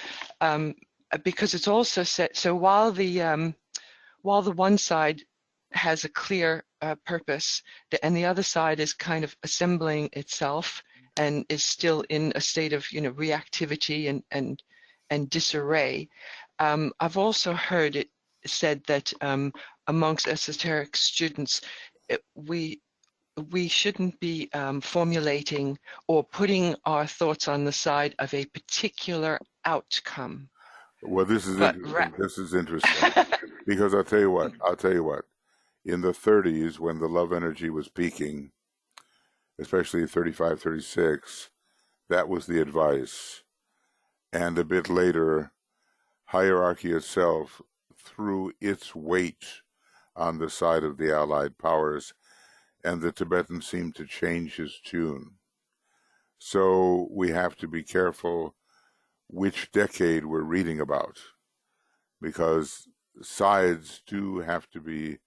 Because it's also said, so while the one side has a clear purpose, and the other side is kind of assembling itself and is still in a state of reactivity and disarray. I've also heard it said that amongst esoteric students, we shouldn't be formulating or putting our thoughts on the side of a particular outcome. Well, this is interesting. This is interesting because I'll tell you what. In the 30s, when the love energy was peaking, especially 35, 36, that was the advice. And a bit later, hierarchy itself threw its weight on the side of the Allied powers, and the Tibetan seemed to change his tune. So we have to be careful which decade we're reading about, because sides do have to be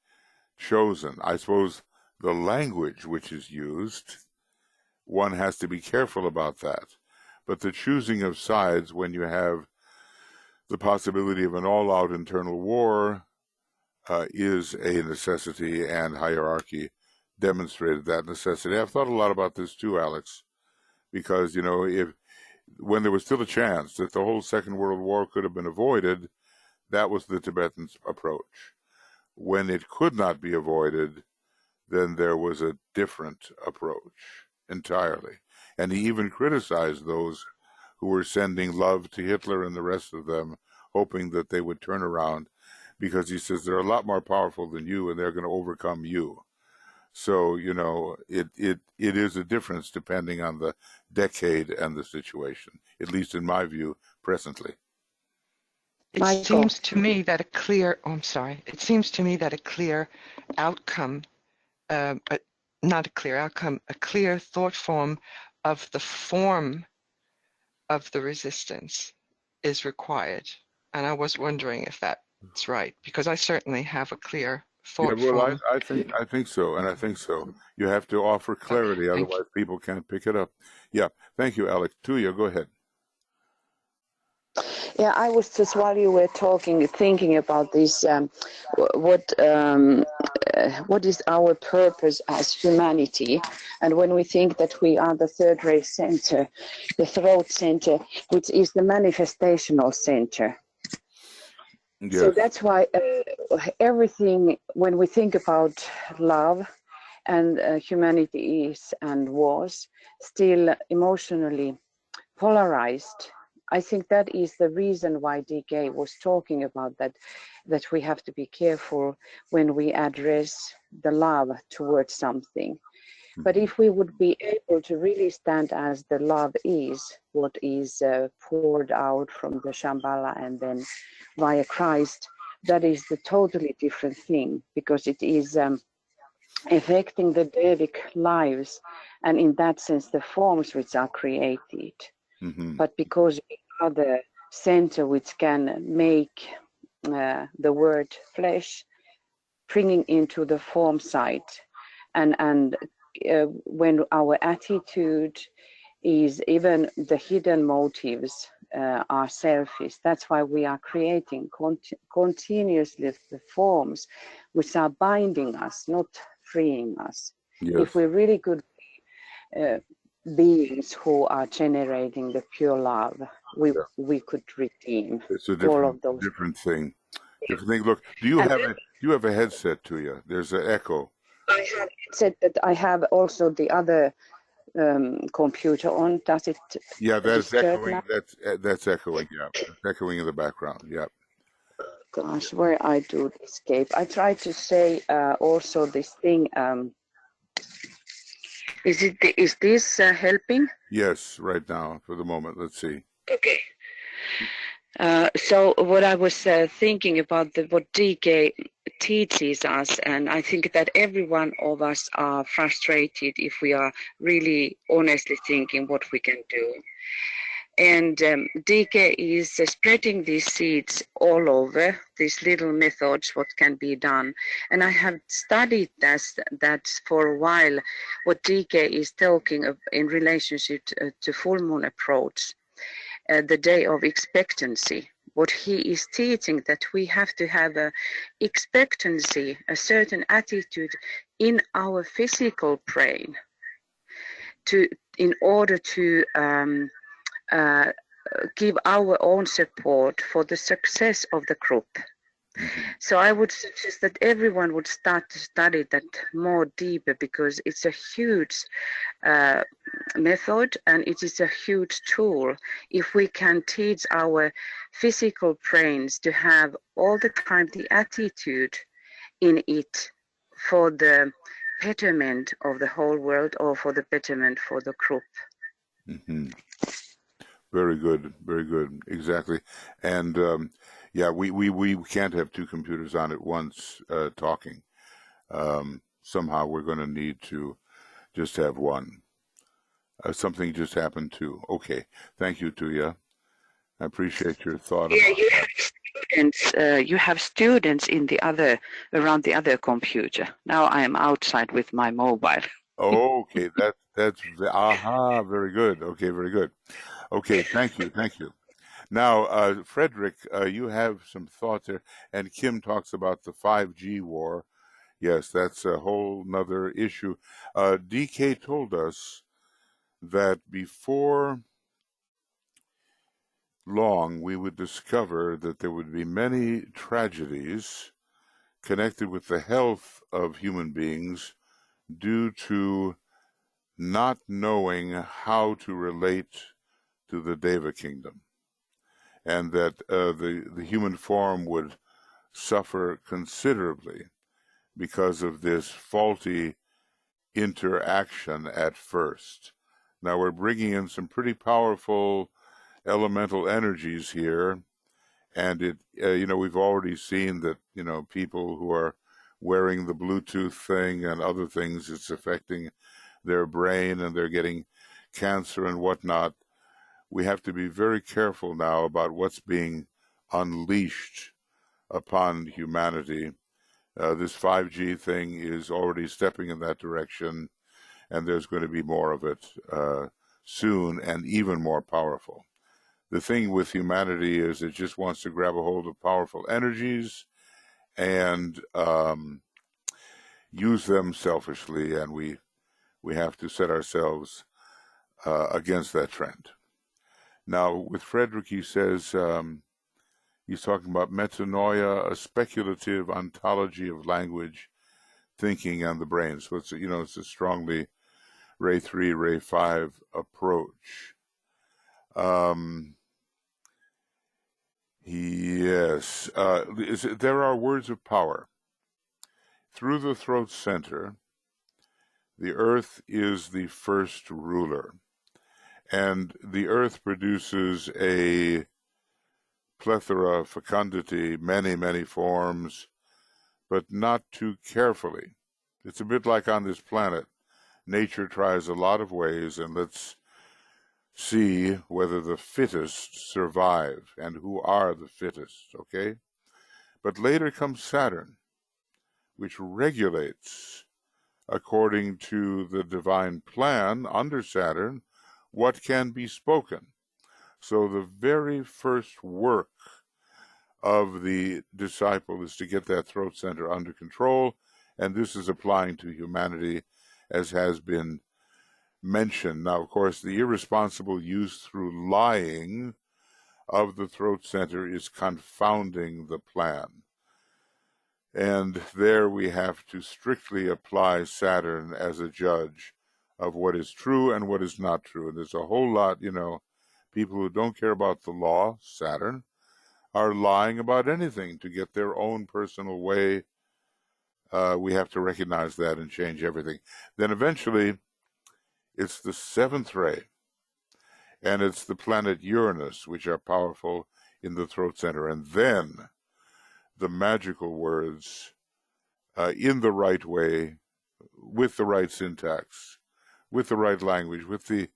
chosen. I suppose the language which is used, one has to be careful about that. But the choosing of sides when you have the possibility of an all-out internal war is a necessity, and hierarchy demonstrated that necessity. I've thought a lot about this too, Alex, because, when there was still a chance that the whole Second World War could have been avoided, that was the Tibetan approach. When it could not be avoided, then there was a different approach entirely. And he even criticized those who were sending love to Hitler and the rest of them, hoping that they would turn around, because he says they're a lot more powerful than you and they're going to overcome you. So, it is a difference depending on the decade and the situation, at least in my view, presently. It seems to me that a clear outcome, not a clear outcome, a clear thought form of the form of the resistance is required. And I was wondering if that's right, because I certainly have a clear thought form. I think so, and I think so. You have to offer clarity, okay, otherwise people can't pick it up. Yeah, thank you, Alex. Tuija, go ahead. Yeah, I was just, while you were talking, thinking about this, what is our purpose as humanity? And when we think that we are the third ray center, the throat center, which is the manifestational center. Yes. So that's why everything, when we think about love, and humanity is and was still emotionally polarized. I think that is the reason why D.K. was talking about that we have to be careful when we address the love towards something. But if we would be able to really stand as the love is, what is poured out from the Shambhala and then via Christ, that is the totally different thing, because it is affecting the Devic lives, and in that sense the forms which are created. Mm-hmm. But because we are the center which can make the word flesh, bringing into the form side, and when our attitude is, even the hidden motives are selfish, that's why we are creating continuously the forms which are binding us, not freeing us. Yes. If we really could beings who are generating the pure love, we could redeem all of those. Different thing. Look, do you have a headset to you? There's an echo. I have a headset, but I have also the other computer on. Does it? Yeah, that's echoing. That's echoing. Yeah, it's echoing in the background. Yeah. gosh, where I do escape. I try to say also this thing. Is this helping? Yes, right now for the moment. Let's see. Okay. So what I was thinking about what DK teaches us, and I think that every one of us are frustrated if we are really honestly thinking what we can do. And DK is spreading these seeds all over, these little methods, what can be done. And I have studied that for a while, what DK is talking of in relationship to full moon approach, the day of expectancy. What he is teaching that we have to have a expectancy, a certain attitude in our physical brain in order to give our own support for the success of the group. So I would suggest that everyone would start to study that more deeper, because it's a huge method and it is a huge tool if we can teach our physical brains to have all the time the attitude in it for the betterment of the whole world or for the betterment for the group. Mm-hmm. Very good, very good, exactly. And yeah, we can't have two computers on at once talking. Somehow we're going to need to just have one. Something just happened too. Okay, thank you, Tuija. I appreciate your thought about that. You have students in the other around the other computer. Now I am outside with my mobile. Oh, okay, that's aha, very good. Okay, very good. Okay, thank you. Now, Frederick, you have some thoughts there, and Kim talks about the 5G war. Yes, that's a whole nother issue. DK told us that before long we would discover that there would be many tragedies connected with the health of human beings due to not knowing how to relate to the Deva kingdom, and that the human form would suffer considerably because of this faulty interaction at first. Now we're bringing in some pretty powerful elemental energies here, and it we've already seen that people who are wearing the Bluetooth thing and other things, it's affecting their brain and they're getting cancer and whatnot. We have to be very careful now about what's being unleashed upon humanity. This 5G thing is already stepping in that direction, and there's going to be more of it soon, and even more powerful. The thing with humanity is it just wants to grab a hold of powerful energies and use them selfishly, and we have to set ourselves against that trend. Now, with Frederick, he says he's talking about metanoia, a speculative ontology of language, thinking, and the brain. So it's it's a strongly Ray 3, Ray 5 approach. Yes, there are words of power. Through the throat center, the earth is the first ruler, and the earth produces a plethora, fecundity, many, many forms, but not too carefully. It's a bit like on this planet. Nature tries a lot of ways, and let's see whether the fittest survive and who are the fittest, okay? But later comes Saturn, which regulates, according to the divine plan under Saturn, what can be spoken. So the very first work of the disciple is to get that throat center under control, and this is applying to humanity, as has been mentioned. Now, of course, the irresponsible use through lying of the throat center is confounding the plan. And there we have to strictly apply Saturn as a judge of what is true and what is not true. And there's a whole lot, people who don't care about the law, Saturn, are lying about anything to get their own personal way. We have to recognize that and change everything. Then eventually, it's the seventh ray, and it's the planet Uranus, which are powerful in the throat center. And then the magical words, in the right way, with the right syntax, with the right language, with the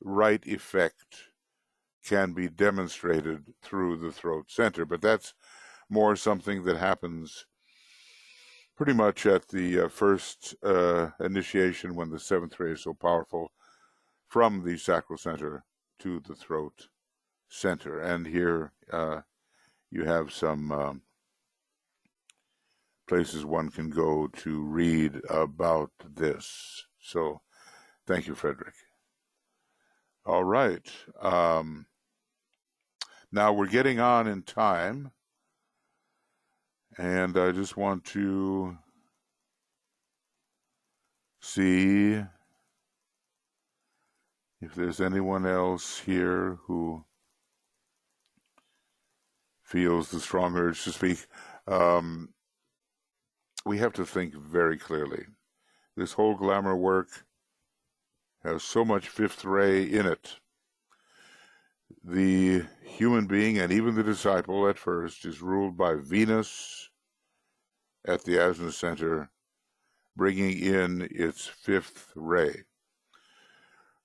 right effect, can be demonstrated through the throat center. But that's more something that happens pretty much at the first initiation, when the seventh ray is so powerful, from the sacral center to the throat center. And here you have some places one can go to read about this. So thank you, Frederick. All right. Now we're getting on in time, and I just want to see if there's anyone else here who feels the strong urge to speak. We have to think very clearly. This whole glamour work has so much fifth ray in it. The human being, and even the disciple at first, is ruled by Venus at the Ajna center, bringing in its fifth ray.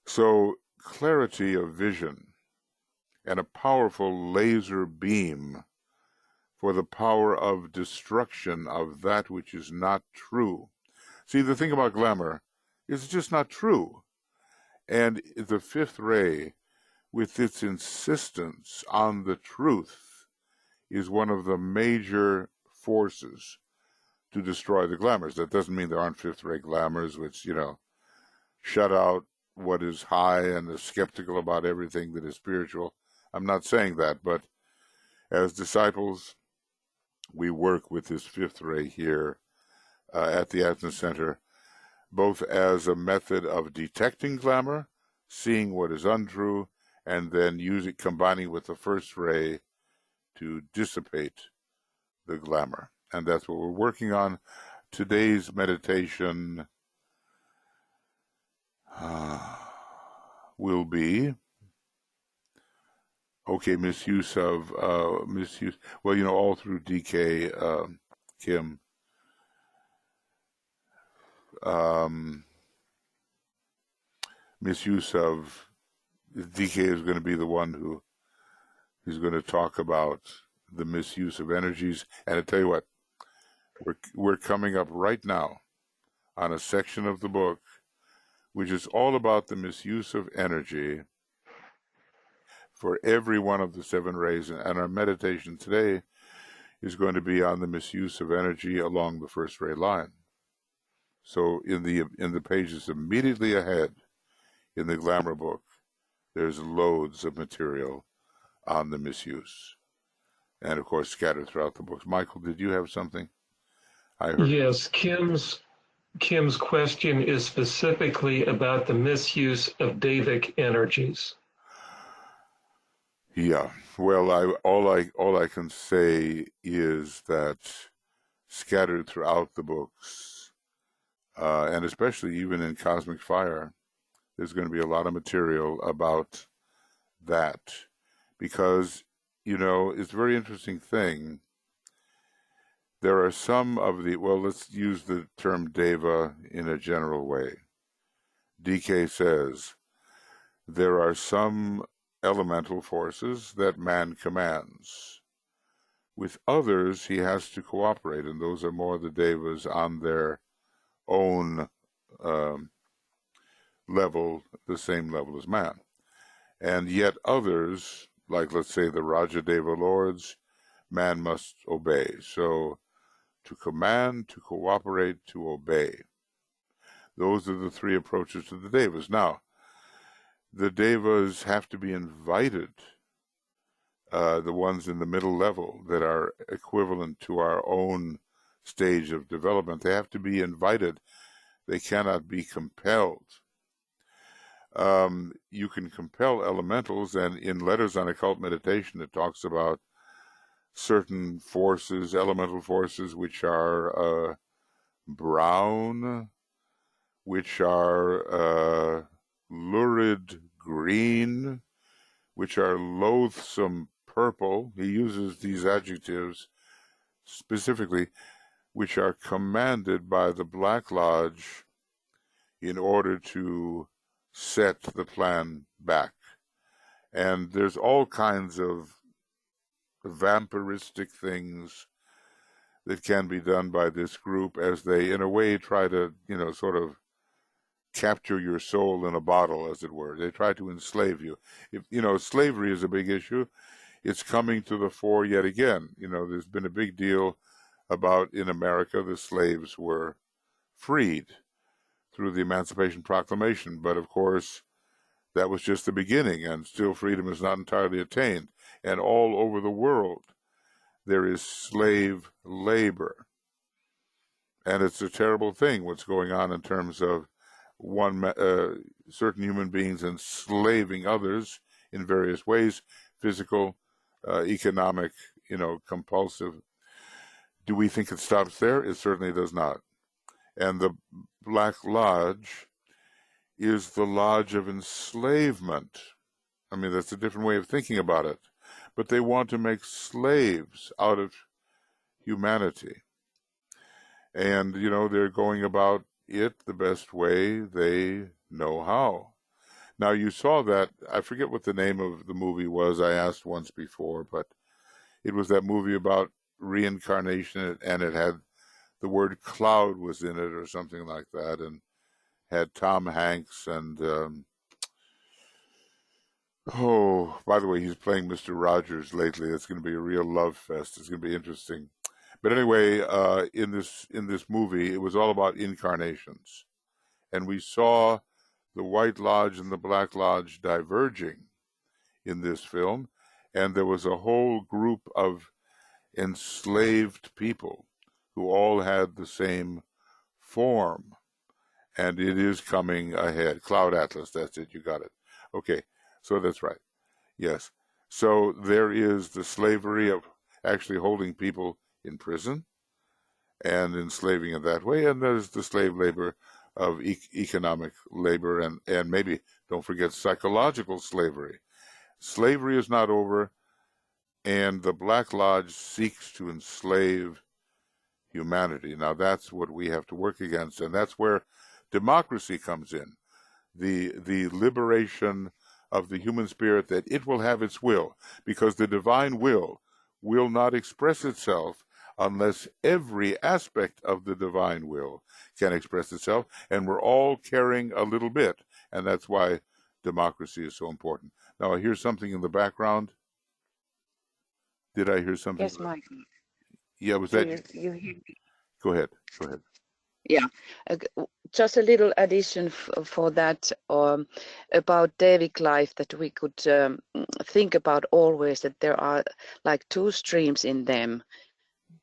So clarity of vision and a powerful laser beam for the power of destruction of that which is not true. See, the thing about glamour is it's just not true. And the fifth ray, with its insistence on the truth, is one of the major forces to destroy the glamours. That doesn't mean there aren't fifth ray glamours, which, shut out what is high and is skeptical about everything that is spiritual. I'm not saying that, but as disciples, we work with this fifth ray here at the Ajna Center, both as a method of detecting glamour, seeing what is untrue, and then combining with the first ray to dissipate the glamour. And that's what we're working on. Today's meditation will be, misuse of, all through D.K, Kim, misuse of, D.K is going to be the one who is going to talk about the misuse of energies. And I tell you what, we're coming up right now on a section of the book which is all about the misuse of energy for every one of the seven rays. And our meditation today is going to be on the misuse of energy along the first ray line. So in the pages immediately ahead in the Glamour book, there's loads of material on the misuse, and of course scattered throughout the books. Michael, did you have something? I heard. Yes, Kim's question is specifically about the misuse of Devic energies. Yeah. Well, all I can say is that scattered throughout the books, and especially even in Cosmic Fire, there's going to be a lot of material about that, because, it's a very interesting thing. There are some of let's use the term Deva in a general way. D.K. says there are some elemental forces that man commands. With others, he has to cooperate, and those are more the Devas on their own level, the same level as man. And yet others, like let's say the Raja Deva lords, man must obey. So to command, to cooperate, to obey. Those are the three approaches to the Devas. Now, the Devas have to be invited, the ones in the middle level that are equivalent to our own stage of development. They have to be invited. They cannot be compelled. You can compel elementals, and in Letters on Occult Meditation it talks about certain forces, elemental forces, which are brown, which are lurid green, which are loathsome purple. He uses these adjectives specifically, which are commanded by the Black Lodge in order to set the plan back. And there's all kinds of vampiristic things that can be done by this group as they, in a way, try to, sort of capture your soul in a bottle, as it were. They try to enslave you. If, slavery is a big issue. It's coming to the fore yet again. There's been a big deal about, in America, the slaves were freed through the Emancipation Proclamation. But, of course, that was just the beginning, and still freedom is not entirely attained. And all over the world, there is slave labor. And it's a terrible thing what's going on in terms of certain human beings enslaving others in various ways, physical, economic, compulsive. Do we think it stops there? It certainly does not. And the Black Lodge is the lodge of enslavement. I mean, that's a different way of thinking about it. But they want to make slaves out of humanity. And, they're going about it the best way they know how. Now, you saw that, I forget what the name of the movie was, I asked once before, but it was that movie about reincarnation, and it had the word cloud was in it or something like that, and had Tom Hanks and, by the way, he's playing Mr. Rogers lately. It's going to be a real love fest. It's going to be interesting. But anyway, in this movie, it was all about incarnations. And we saw the White Lodge and the Black Lodge diverging in this film. And there was a whole group of enslaved people who all had the same form. And it is coming ahead. Cloud Atlas, that's it, you got it. Okay, so that's right. Yes. So there is the slavery of actually holding people in prison and enslaving in that way. And there's the slave labor of economic labor and maybe, don't forget, psychological slavery. Slavery is not over, and the Black Lodge seeks to enslave humanity. Now, that's what we have to work against, and that's where democracy comes in. The liberation of the human spirit, that it will have its will, because the divine will not express itself unless every aspect of the divine will can express itself, and we're all carrying a little bit, and that's why democracy is so important. Now, I hear something in the background. Did I hear something? Yes, Michael. Yeah, was that? You hear me? Go ahead. Yeah, just a little addition for that about Devic life, that we could think about always, that there are like two streams in them.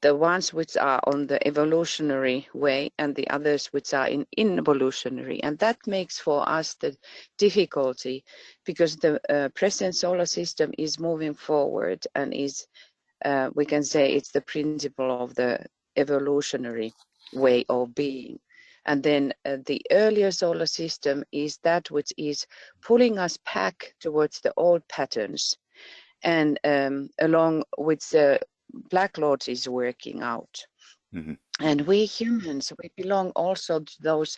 The ones which are on the evolutionary way and the others which are in involutionary. And that makes for us the difficulty, because the present solar system is moving forward and is, we can say it's the principle of the evolutionary way of being. And then the earlier solar system is that which is pulling us back towards the old patterns, and along with the Black Lodge is working out. Mm-hmm. And we humans, we belong also to those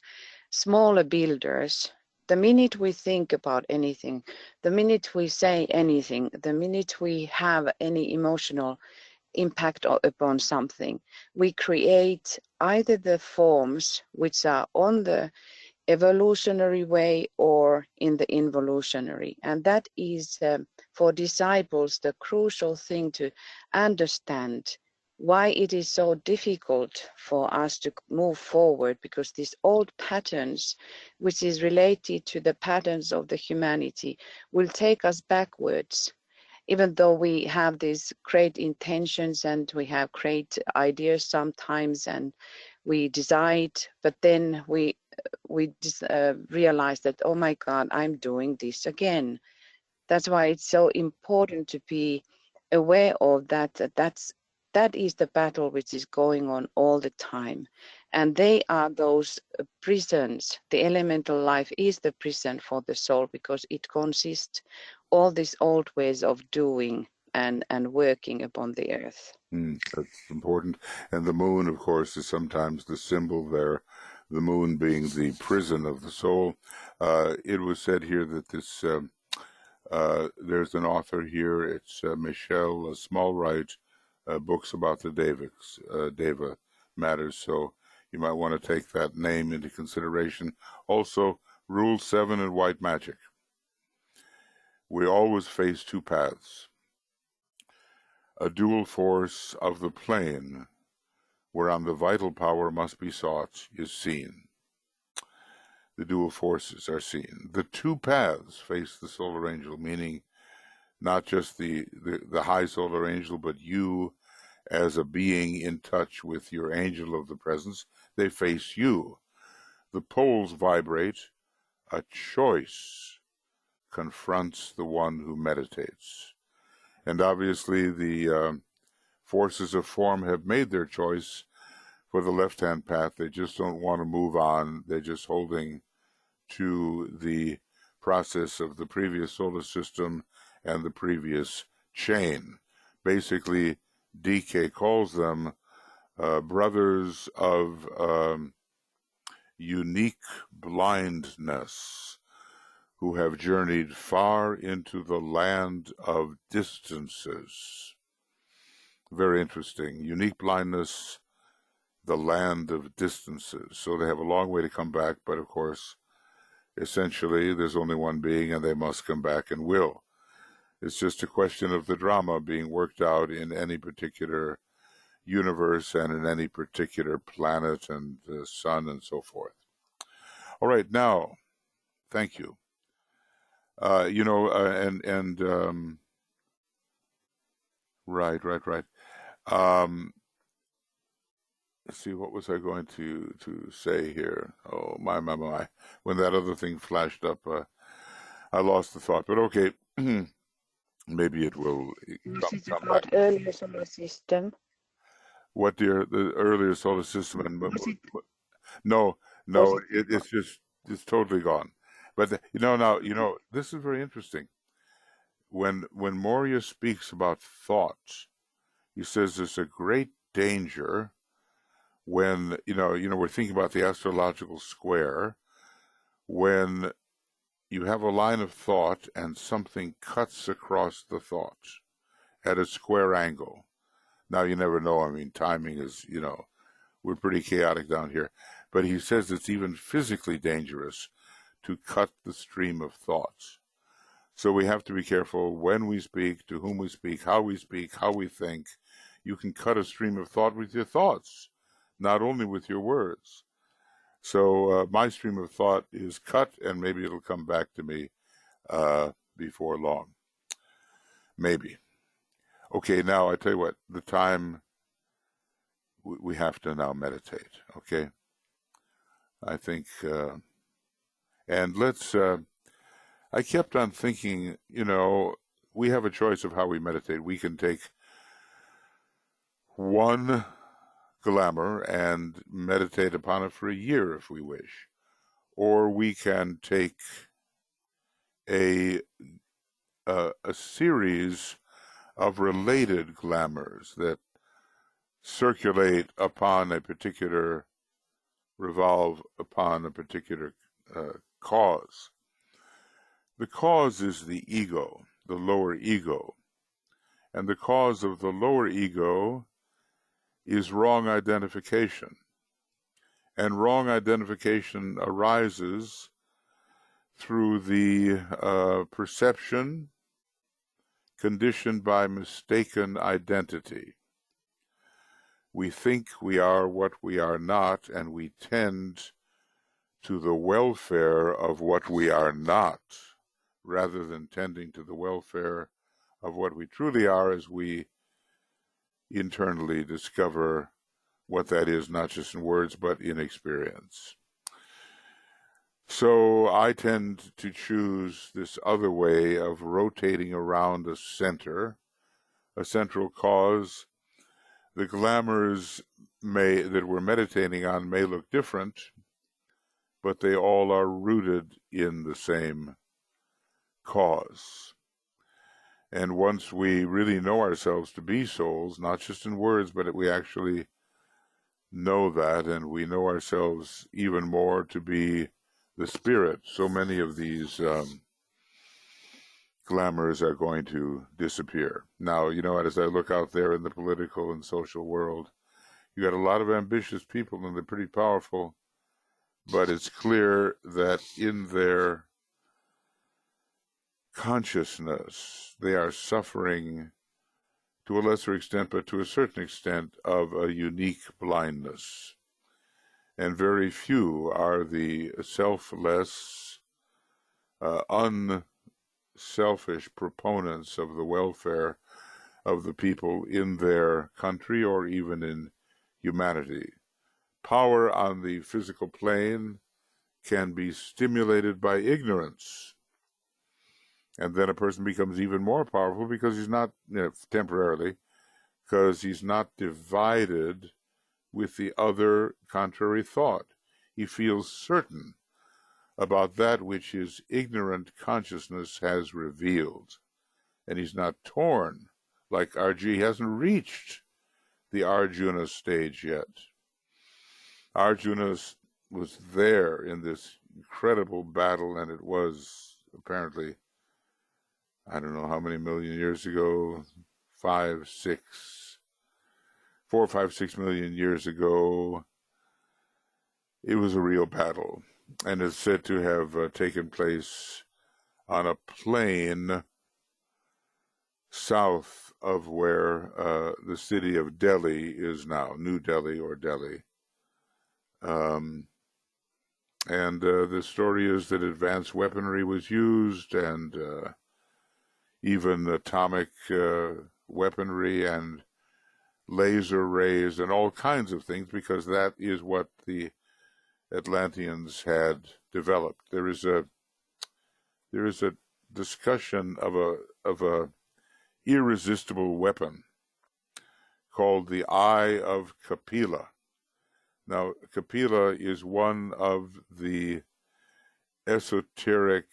smaller builders. The minute we think about anything, the minute we say anything, the minute we have any emotional impact upon something, we create either the forms which are on the evolutionary way or in the involutionary. And that is for disciples the crucial thing to understand, why it is so difficult for us to move forward, because these old patterns, which is related to the patterns of the humanity, will take us backwards. Even though we have these great intentions and we have great ideas sometimes and we decide, but then we realize that, oh my God, I'm doing this again. That's why it's so important to be aware of that is the battle which is going on all the time. And they are those prisons. The elemental life is the prison for the soul, because it consists all these old ways of doing and working upon the earth. That's important. And the moon, of course, is sometimes the symbol there, the moon being the prison of the soul. It was said here that this, there's an author here, it's Michelle Smallwright, books about the Deva matters, so you might want to take that name into consideration. Also, Rule 7 in white magic. We always face two paths. A dual force of the plane, whereon the vital power must be sought, is seen. The dual forces are seen. The two paths face the solar angel, meaning not just the high solar angel, but you as a being in touch with your angel of the presence. They face you. The poles vibrate. A choice confronts the one who meditates. And obviously the forces of form have made their choice for the left-hand path. They just don't want to move on. They're just holding to the process of the previous solar system and the previous chain. Basically, D.K. calls them brothers of unique blindness, who have journeyed far into the land of distances. Very interesting. Unique blindness, the land of distances. So they have a long way to come back, but of course, essentially, there's only one being, and they must come back and will. It's just a question of the drama being worked out in any particular universe and in any particular planet and sun and so forth. All right, now, thank you. Right. Let's see, what was I going to say here? Oh, my. When that other thing flashed up, I lost the thought. But okay, maybe it will come back. Earlier solar system. What, dear? The earlier solar system? And no, it's totally gone. But now, this is very interesting. When Moria speaks about thought, he says there's a great danger when we're thinking about the astrological square, when you have a line of thought and something cuts across the thought at a square angle. Now, you never know. I mean, timing is, we're pretty chaotic down here. But he says it's even physically dangerous to cut the stream of thoughts. So we have to be careful when we speak, to whom we speak, how we think. You can cut a stream of thought with your thoughts, not only with your words. So my stream of thought is cut, and maybe it'll come back to me before long. Maybe. Okay, now I tell you what, the time we have to now meditate, okay? I think, and let's, I kept on thinking, we have a choice of how we meditate. We can take one glamour and meditate upon it for a year if we wish. Or we can take a series of related glamours that circulate upon a particular, revolve upon a particular cause. The cause is the ego, the lower ego. And the cause of the lower ego is wrong identification. And wrong identification arises through the perception conditioned by mistaken identity. We think we are what we are not, and we tend to the welfare of what we are not, rather than tending to the welfare of what we truly are, as we internally discover what that is, not just in words, but in experience. So I tend to choose this other way of rotating around a center, a central cause. The glamours that we're meditating on may look different, but they all are rooted in the same cause. And once we really know ourselves to be souls, not just in words, but we actually know that, and we know ourselves even more to be the spirit, so many of these glamours are going to disappear. Now, as I look out there in the political and social world, you got a lot of ambitious people, and they're pretty powerful, but it's clear that in their consciousness, they are suffering to a lesser extent, but to a certain extent, of a unique blindness. And very few are the selfless, unselfish proponents of the welfare of the people in their country or even in humanity. Power on the physical plane can be stimulated by ignorance. And then a person becomes even more powerful because he's not, temporarily, because he's not divided with the other contrary thought. He feels certain about that which his ignorant consciousness has revealed. And he's not torn like Arjuna. He hasn't reached the Arjuna stage yet. Arjuna was there in this incredible battle, and it was apparently, I don't know how many million years ago, 4, 5, 6 million years ago. It was a real battle, and it's said to have taken place on a plain south of where the city of Delhi is now, New Delhi or Delhi. And the story is that advanced weaponry was used, and even atomic weaponry and laser rays and all kinds of things, because that is what the Atlanteans had developed. There is a discussion of a irresistible weapon called the Eye of Kapila. Now, Kapila is one of the esoteric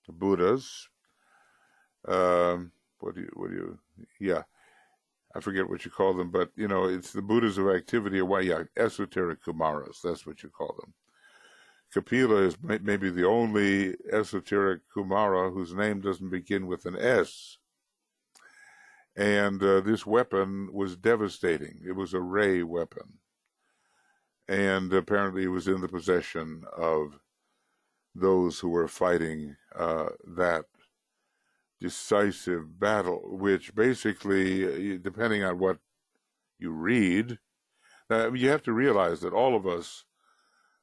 Buddhas. I forget what you call them, but it's the Buddhas of activity, or esoteric Kumaras. That's what you call them. Kapila is maybe the only esoteric Kumara whose name doesn't begin with an S. And this weapon was devastating. It was a ray weapon. And apparently it was in the possession of those who were fighting that decisive battle, which basically, depending on what you read, you have to realize that all of us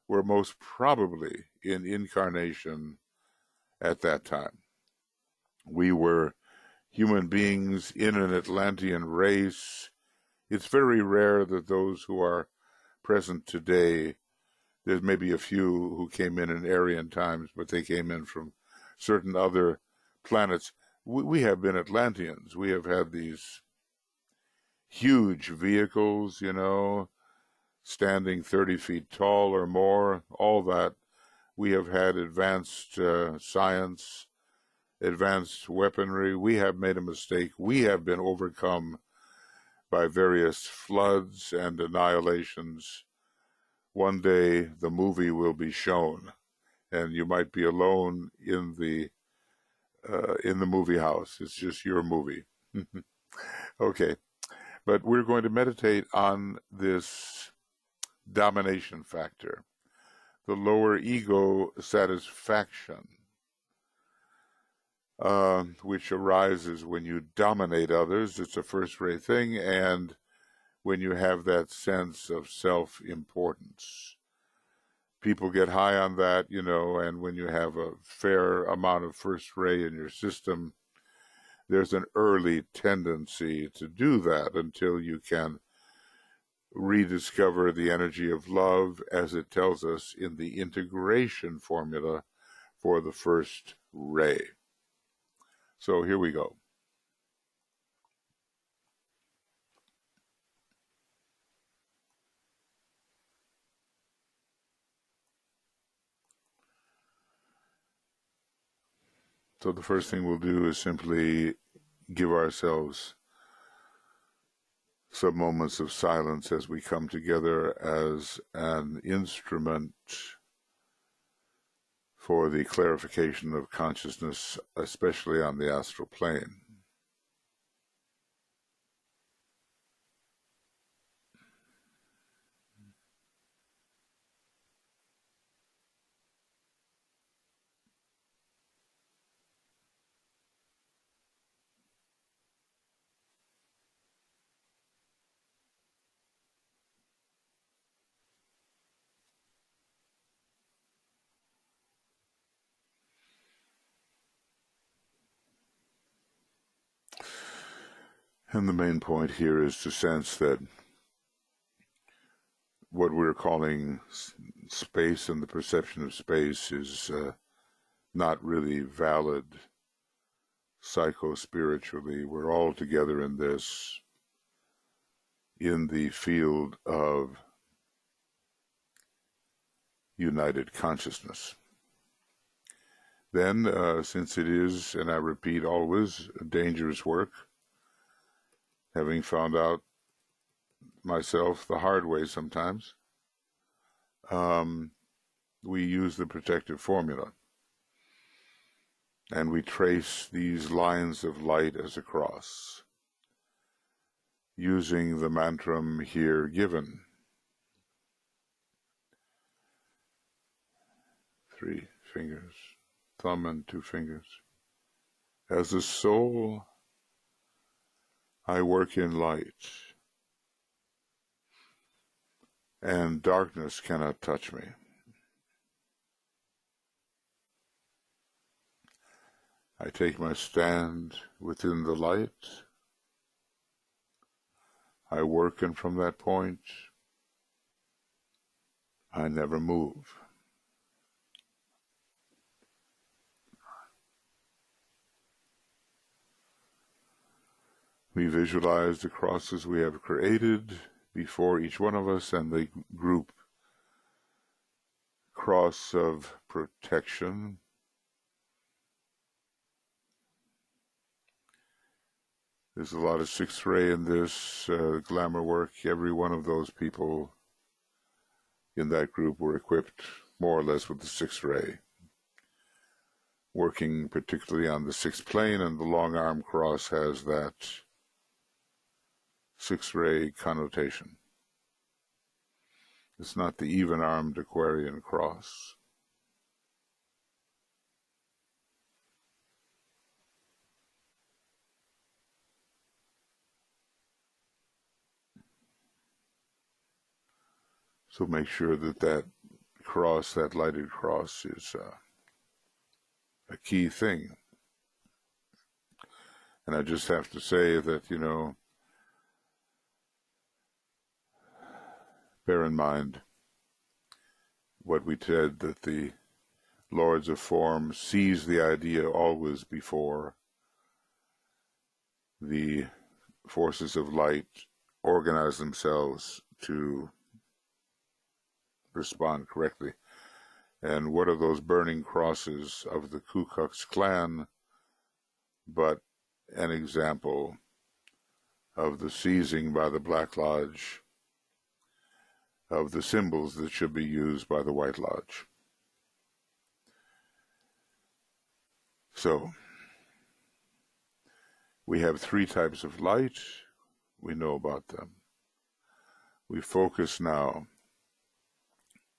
were most probably in incarnation at that time. We were human beings in an Atlantean race. It's very rare that those who are present today, there's maybe a few who came in Aryan times, but they came in from certain other planets. We have been Atlanteans. We have had these huge vehicles, standing 30 feet tall or more, all that. We have had advanced science, advanced weaponry. We have made a mistake. We have been overcome by various floods and annihilations. One day the movie will be shown, and you might be alone in the movie house. It's just your movie. Okay, but we're going to meditate on this domination factor, the lower ego satisfaction, which arises when you dominate others. It's a first-rate thing, and when you have that sense of self-importance. People get high on that, and when you have a fair amount of first ray in your system, there's an early tendency to do that until you can rediscover the energy of love, as it tells us in the integration formula for the first ray. So here we go. So the first thing we'll do is simply give ourselves some moments of silence as we come together as an instrument for the clarification of consciousness, especially on the astral plane. And the main point here is to sense that what we're calling space and the perception of space is not really valid psycho-spiritually. We're all together in this, in the field of united consciousness. Then, since it is, and I repeat always, dangerous work, having found out myself the hard way sometimes, we use the protective formula. And we trace these lines of light as a cross, using the mantram here given. 3 fingers, thumb and 2 fingers. As a soul, I work in light, and darkness cannot touch me. I take my stand within the light. I work, and from that point, I never move. We visualize the crosses we have created before each one of us, and the group cross of protection. There's a lot of 6th ray in this glamour work. Every one of those people in that group were equipped more or less with the 6th ray, working particularly on the 6th plane, and the long arm cross has that 6th ray connotation. It's not the even-armed Aquarian cross. So make sure that that cross, that lighted cross, is a key thing. And I just have to say that, bear in mind what we said, that the Lords of Form seize the idea always before the forces of light organize themselves to respond correctly. And what are those burning crosses of the Ku Klux Klan but an example of the seizing by the Black Lodge of the symbols that should be used by the White Lodge. So, we have 3 types of light. We know about them. We focus now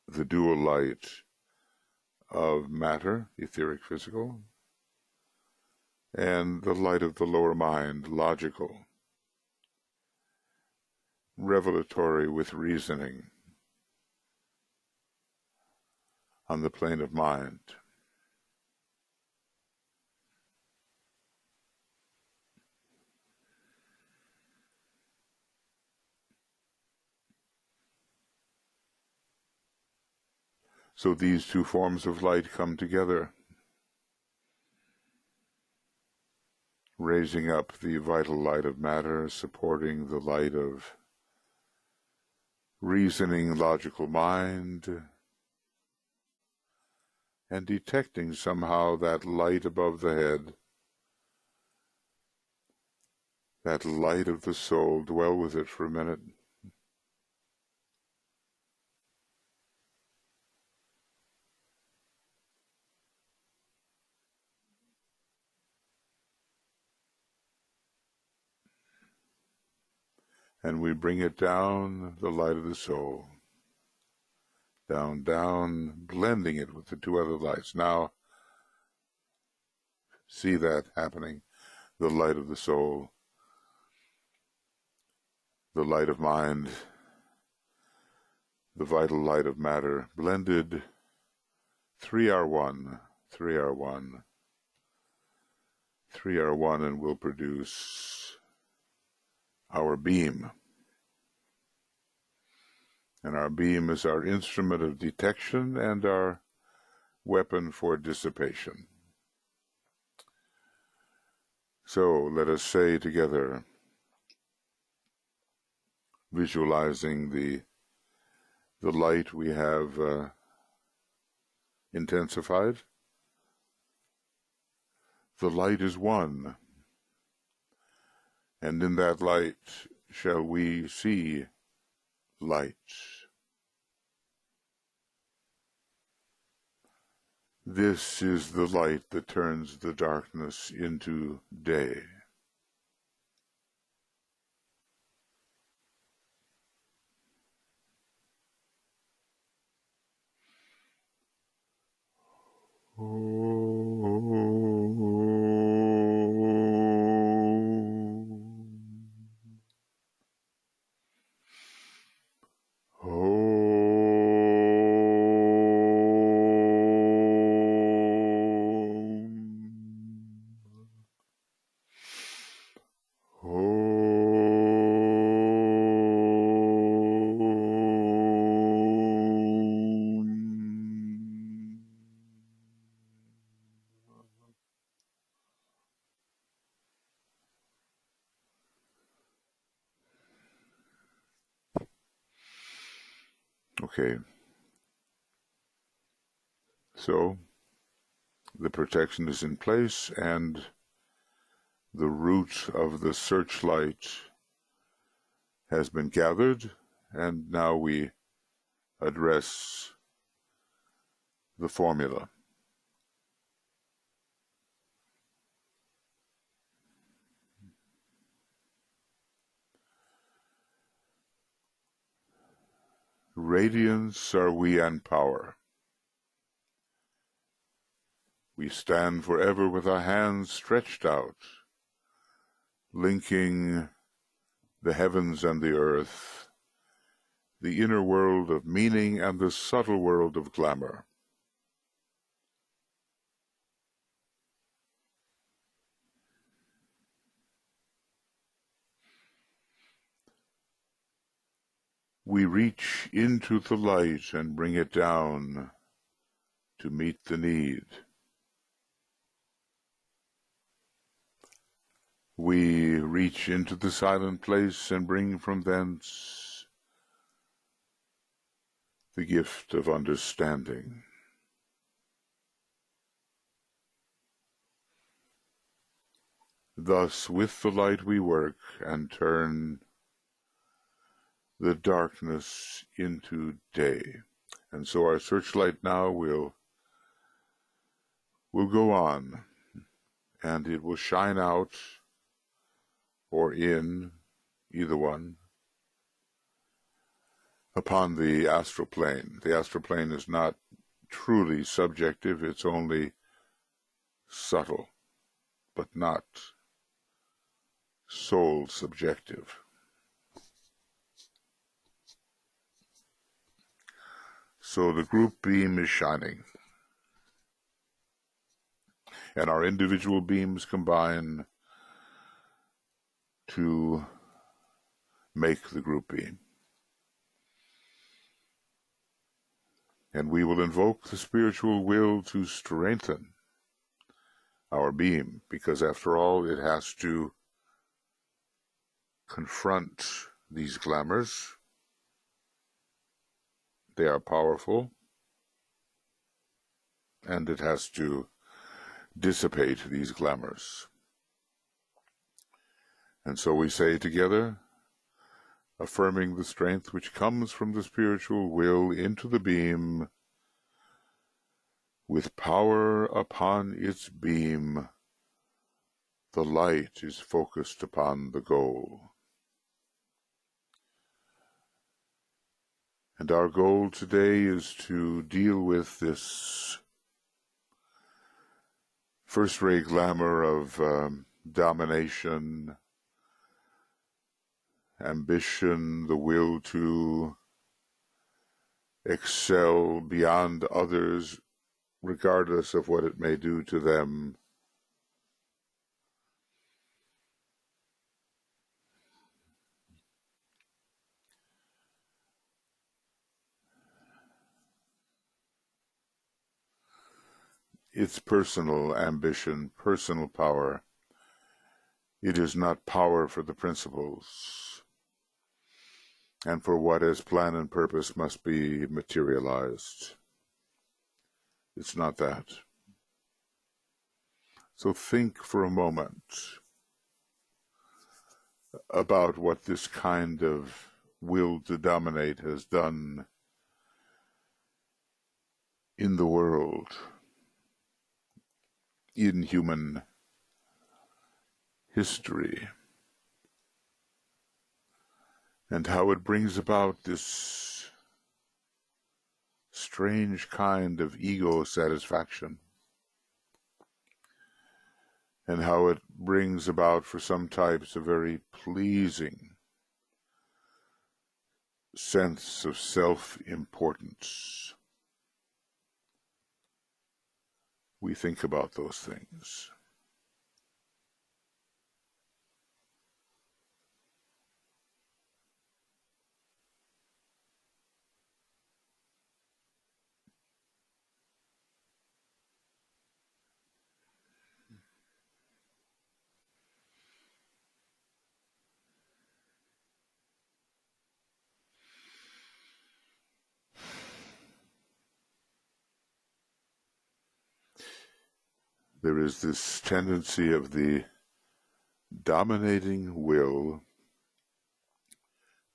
the dual light of matter, etheric, physical, and the light of the lower mind, logical, revelatory with reasoning on the plane of mind. So these 2 forms of light come together, raising up the vital light of matter, supporting the light of reasoning, logical mind, and detecting somehow that light above the head, that light of the soul. Dwell with it for a minute. And we bring it down, the light of the soul. Down, down, blending it with the two other lights. Now, see that happening. The light of the soul, the light of mind, the vital light of matter, blended. Three are one, three are one. Three are one, and will produce our beam. And our beam is our instrument of detection and our weapon for dissipation. So let us say together, visualizing the light we have intensified. The light is one, and in that light shall we see light. This is the light that turns the darkness into day. Okay, so the protection is in place, and the root of the searchlight has been gathered, and now we address the formula. Radiance are we and power. We stand forever with our hands stretched out, linking the heavens and the earth, the inner world of meaning and the subtle world of glamour. We reach into the light and bring it down to meet the need. We reach into the silent place and bring from thence the gift of understanding. Thus, with the light we work and turn the darkness into day. And so our searchlight now will go on, and it will shine out or in, either one, upon the astral plane. The astral plane is not truly subjective, it's only subtle, but not soul subjective. So the group beam is shining, and our individual beams combine to make the group beam. And we will invoke the spiritual will to strengthen our beam, because after all, it has to confront these glamours. They are powerful, and it has to dissipate these glamours. And so we say together, affirming the strength which comes from the spiritual will into the beam, with power upon its beam, the light is focused upon the goal. And our goal today is to deal with this first-ray glamour of domination, ambition, the will to excel beyond others, regardless of what it may do to them. It's personal ambition, personal power. It is not power for the principles and for what as plan and purpose must be materialized. It's not that. So think for a moment about what this kind of will to dominate has done in the world, in human history, and how it brings about this strange kind of ego satisfaction, and how it brings about for some types a very pleasing sense of self-importance. We think about those things. There is this tendency of the dominating will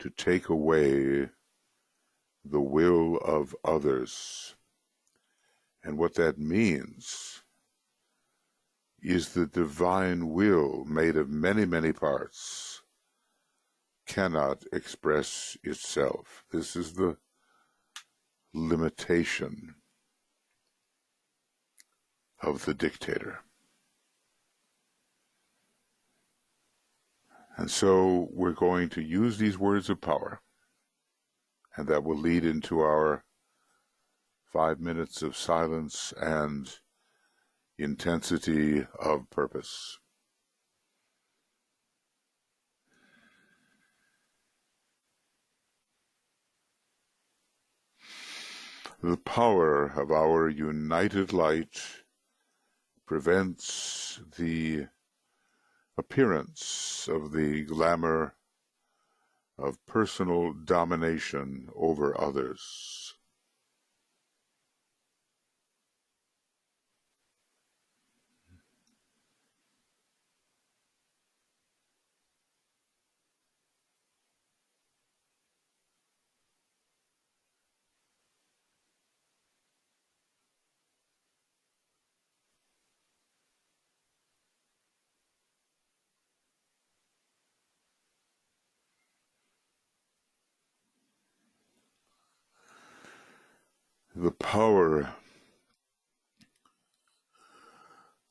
to take away the will of others. And what that means is the divine will, made of many, many parts, cannot express itself. This is the limitation of the dictator. And so we're going to use these words of power, and that will lead into our 5 minutes of silence and intensity of purpose. The power of our united light prevents the appearance of the glamour of personal domination over others. The power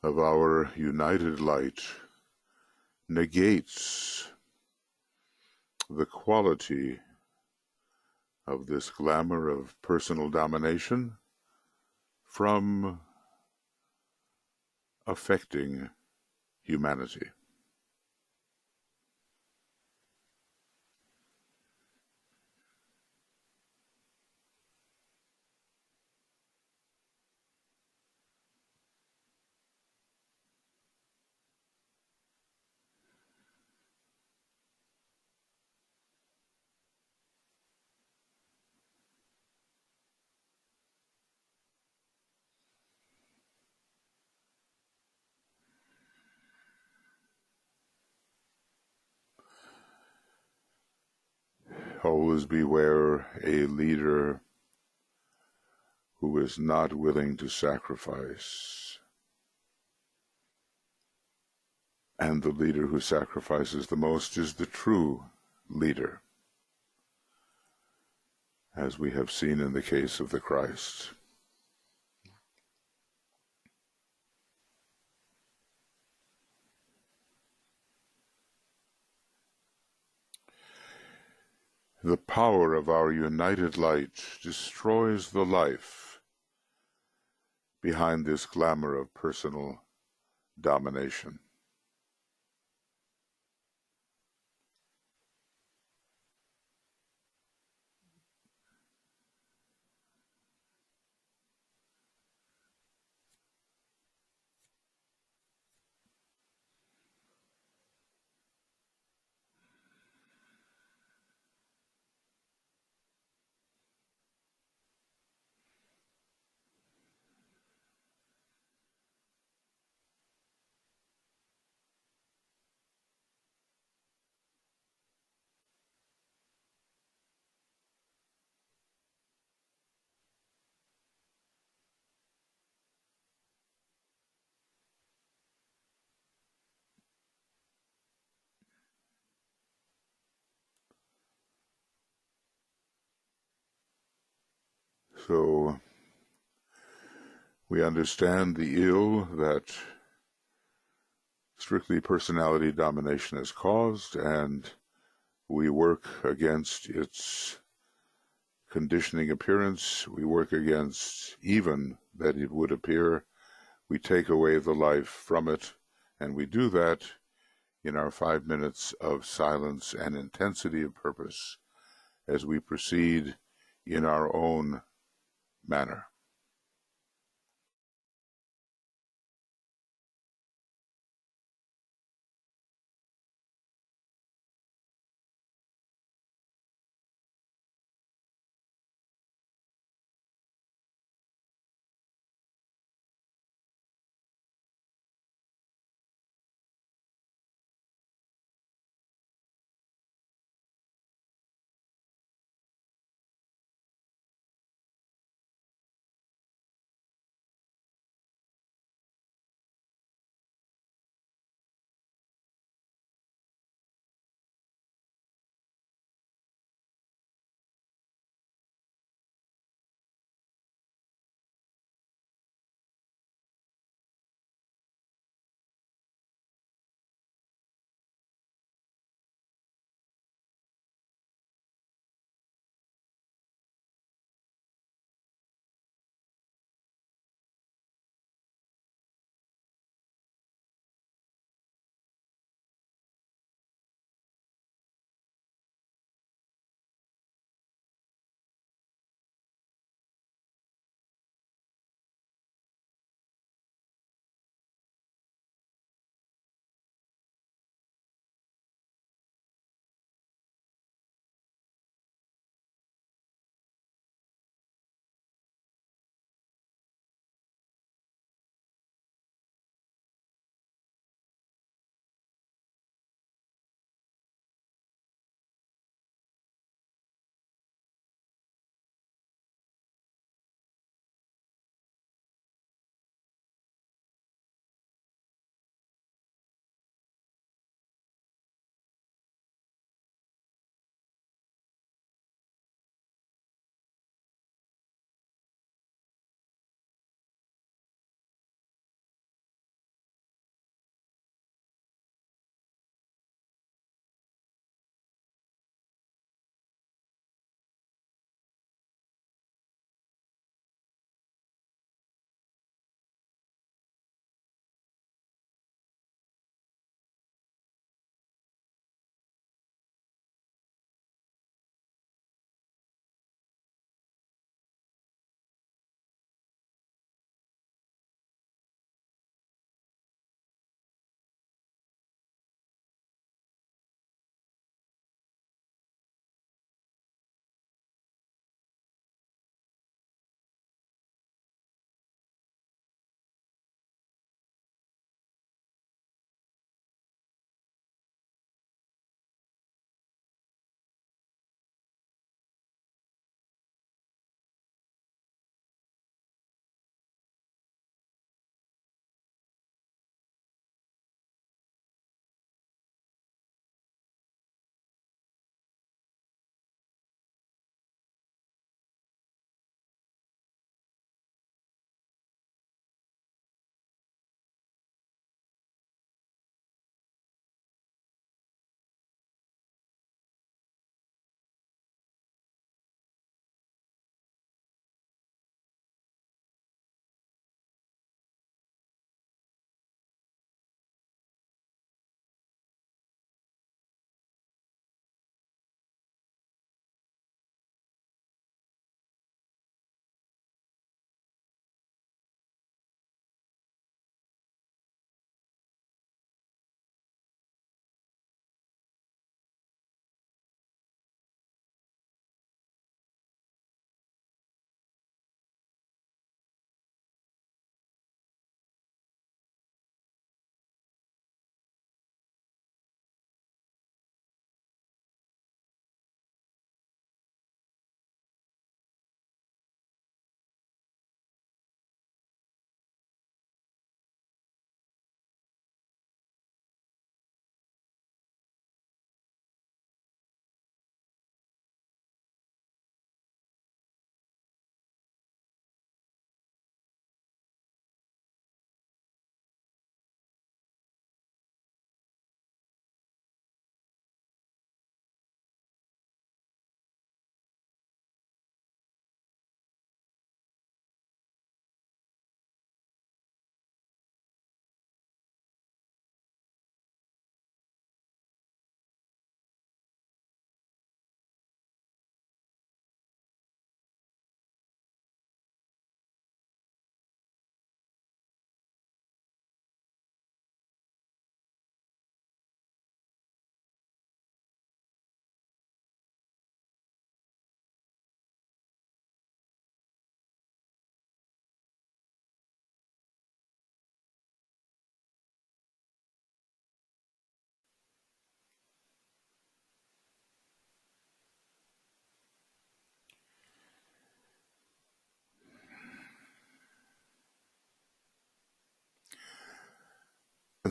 of our united light negates the quality of this glamour of personal domination from affecting humanity. always beware a leader who is not willing to sacrifice. And the leader who sacrifices the most is the true leader, as we have seen in the case of the Christ. The power of our united light destroys the life behind this glamour of personal domination. So we understand the ill that strictly personality domination has caused, and we work against its conditioning appearance. We work against even that it would appear. We take away the life from it, and we do that in our 5 minutes of silence and intensity of purpose as we proceed in our own manner.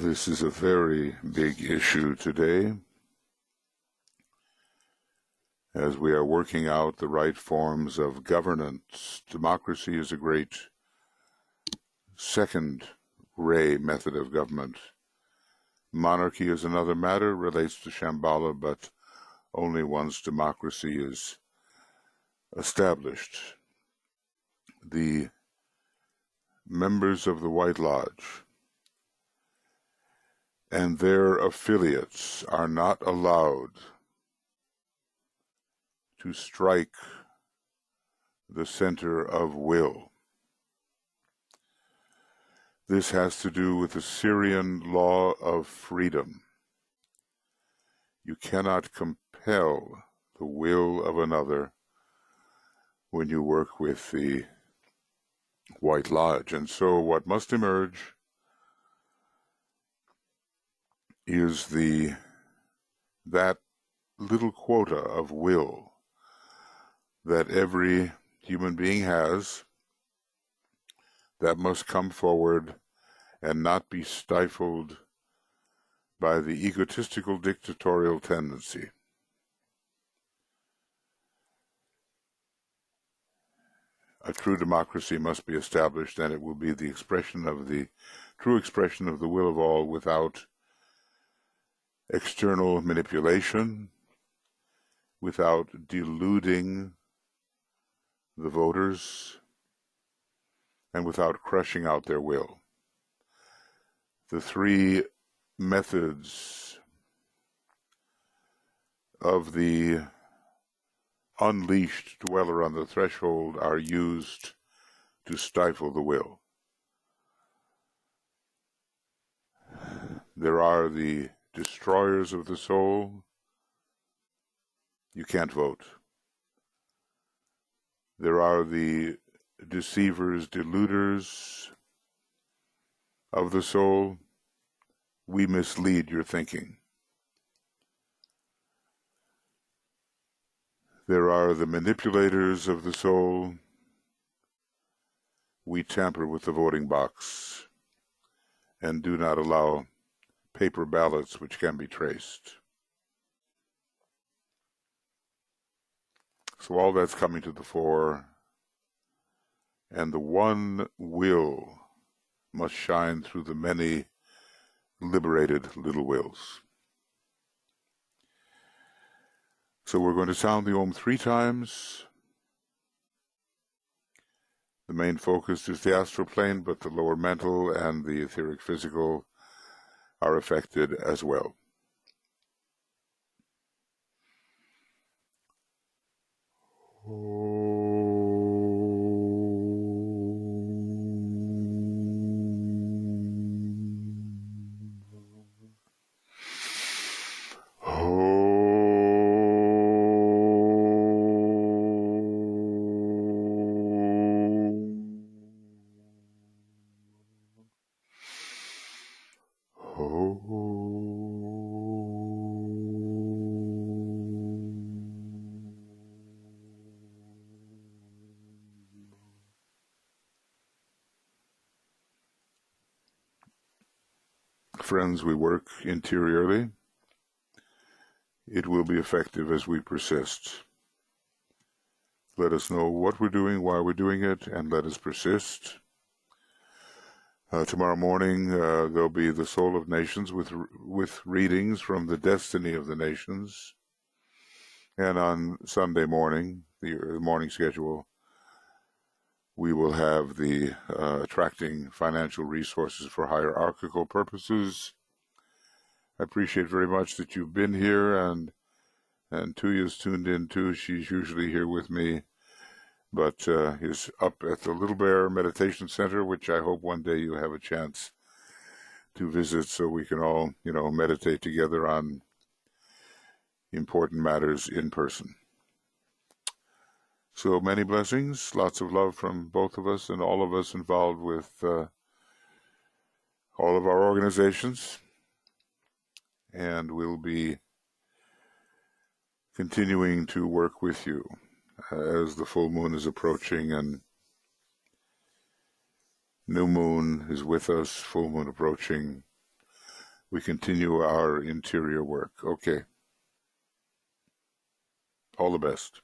This is a very big issue today, as we are working out the right forms of governance. Democracy is a great second-ray method of government. Monarchy is another matter, relates to Shambhala, but only once democracy is established. The members of the White Lodge and their affiliates are not allowed to strike the center of will. This has to do with the Syrian law of freedom. You cannot compel the will of another when you work with the White Lodge. And so what must emerge is that little quota of will that every human being has, that must come forward and not be stifled by the egotistical dictatorial tendency. A true democracy must be established, and it will be the expression of the true expression of the will of all, without external manipulation, without deluding the voters, and without crushing out their will. The three methods of the unleashed dweller on the threshold are used to stifle the will. There are the destroyers of the soul. You can't vote. There are the deceivers, deluders of the soul. We mislead your thinking. There are the manipulators of the soul. We tamper with the voting box and do not allow paper ballots which can be traced. So all that's coming to the fore, and the one will must shine through the many liberated little wills. So we're going to sound the Om 3 times. The main focus is the astral plane, but the lower mental and the etheric physical are affected as well. Friends, we work interiorly. It will be effective as we persist. Let us know what we're doing, why we're doing it, and let us persist. Tomorrow morning, there'll be the Soul of Nations with readings from the Destiny of the Nations. And on Sunday morning, the morning schedule, we will have the Attracting Financial Resources for Hierarchical Purposes. I appreciate very much that you've been here, and Tuija's tuned in too. She's usually here with me, but is up at the Little Bear Meditation Center, which I hope one day you have a chance to visit, so we can all, meditate together on important matters in person. So many blessings, lots of love from both of us and all of us involved with all of our organizations. And we'll be continuing to work with you as the full moon is approaching and new moon is with us, full moon approaching. we continue our interior work. Okay. All the best.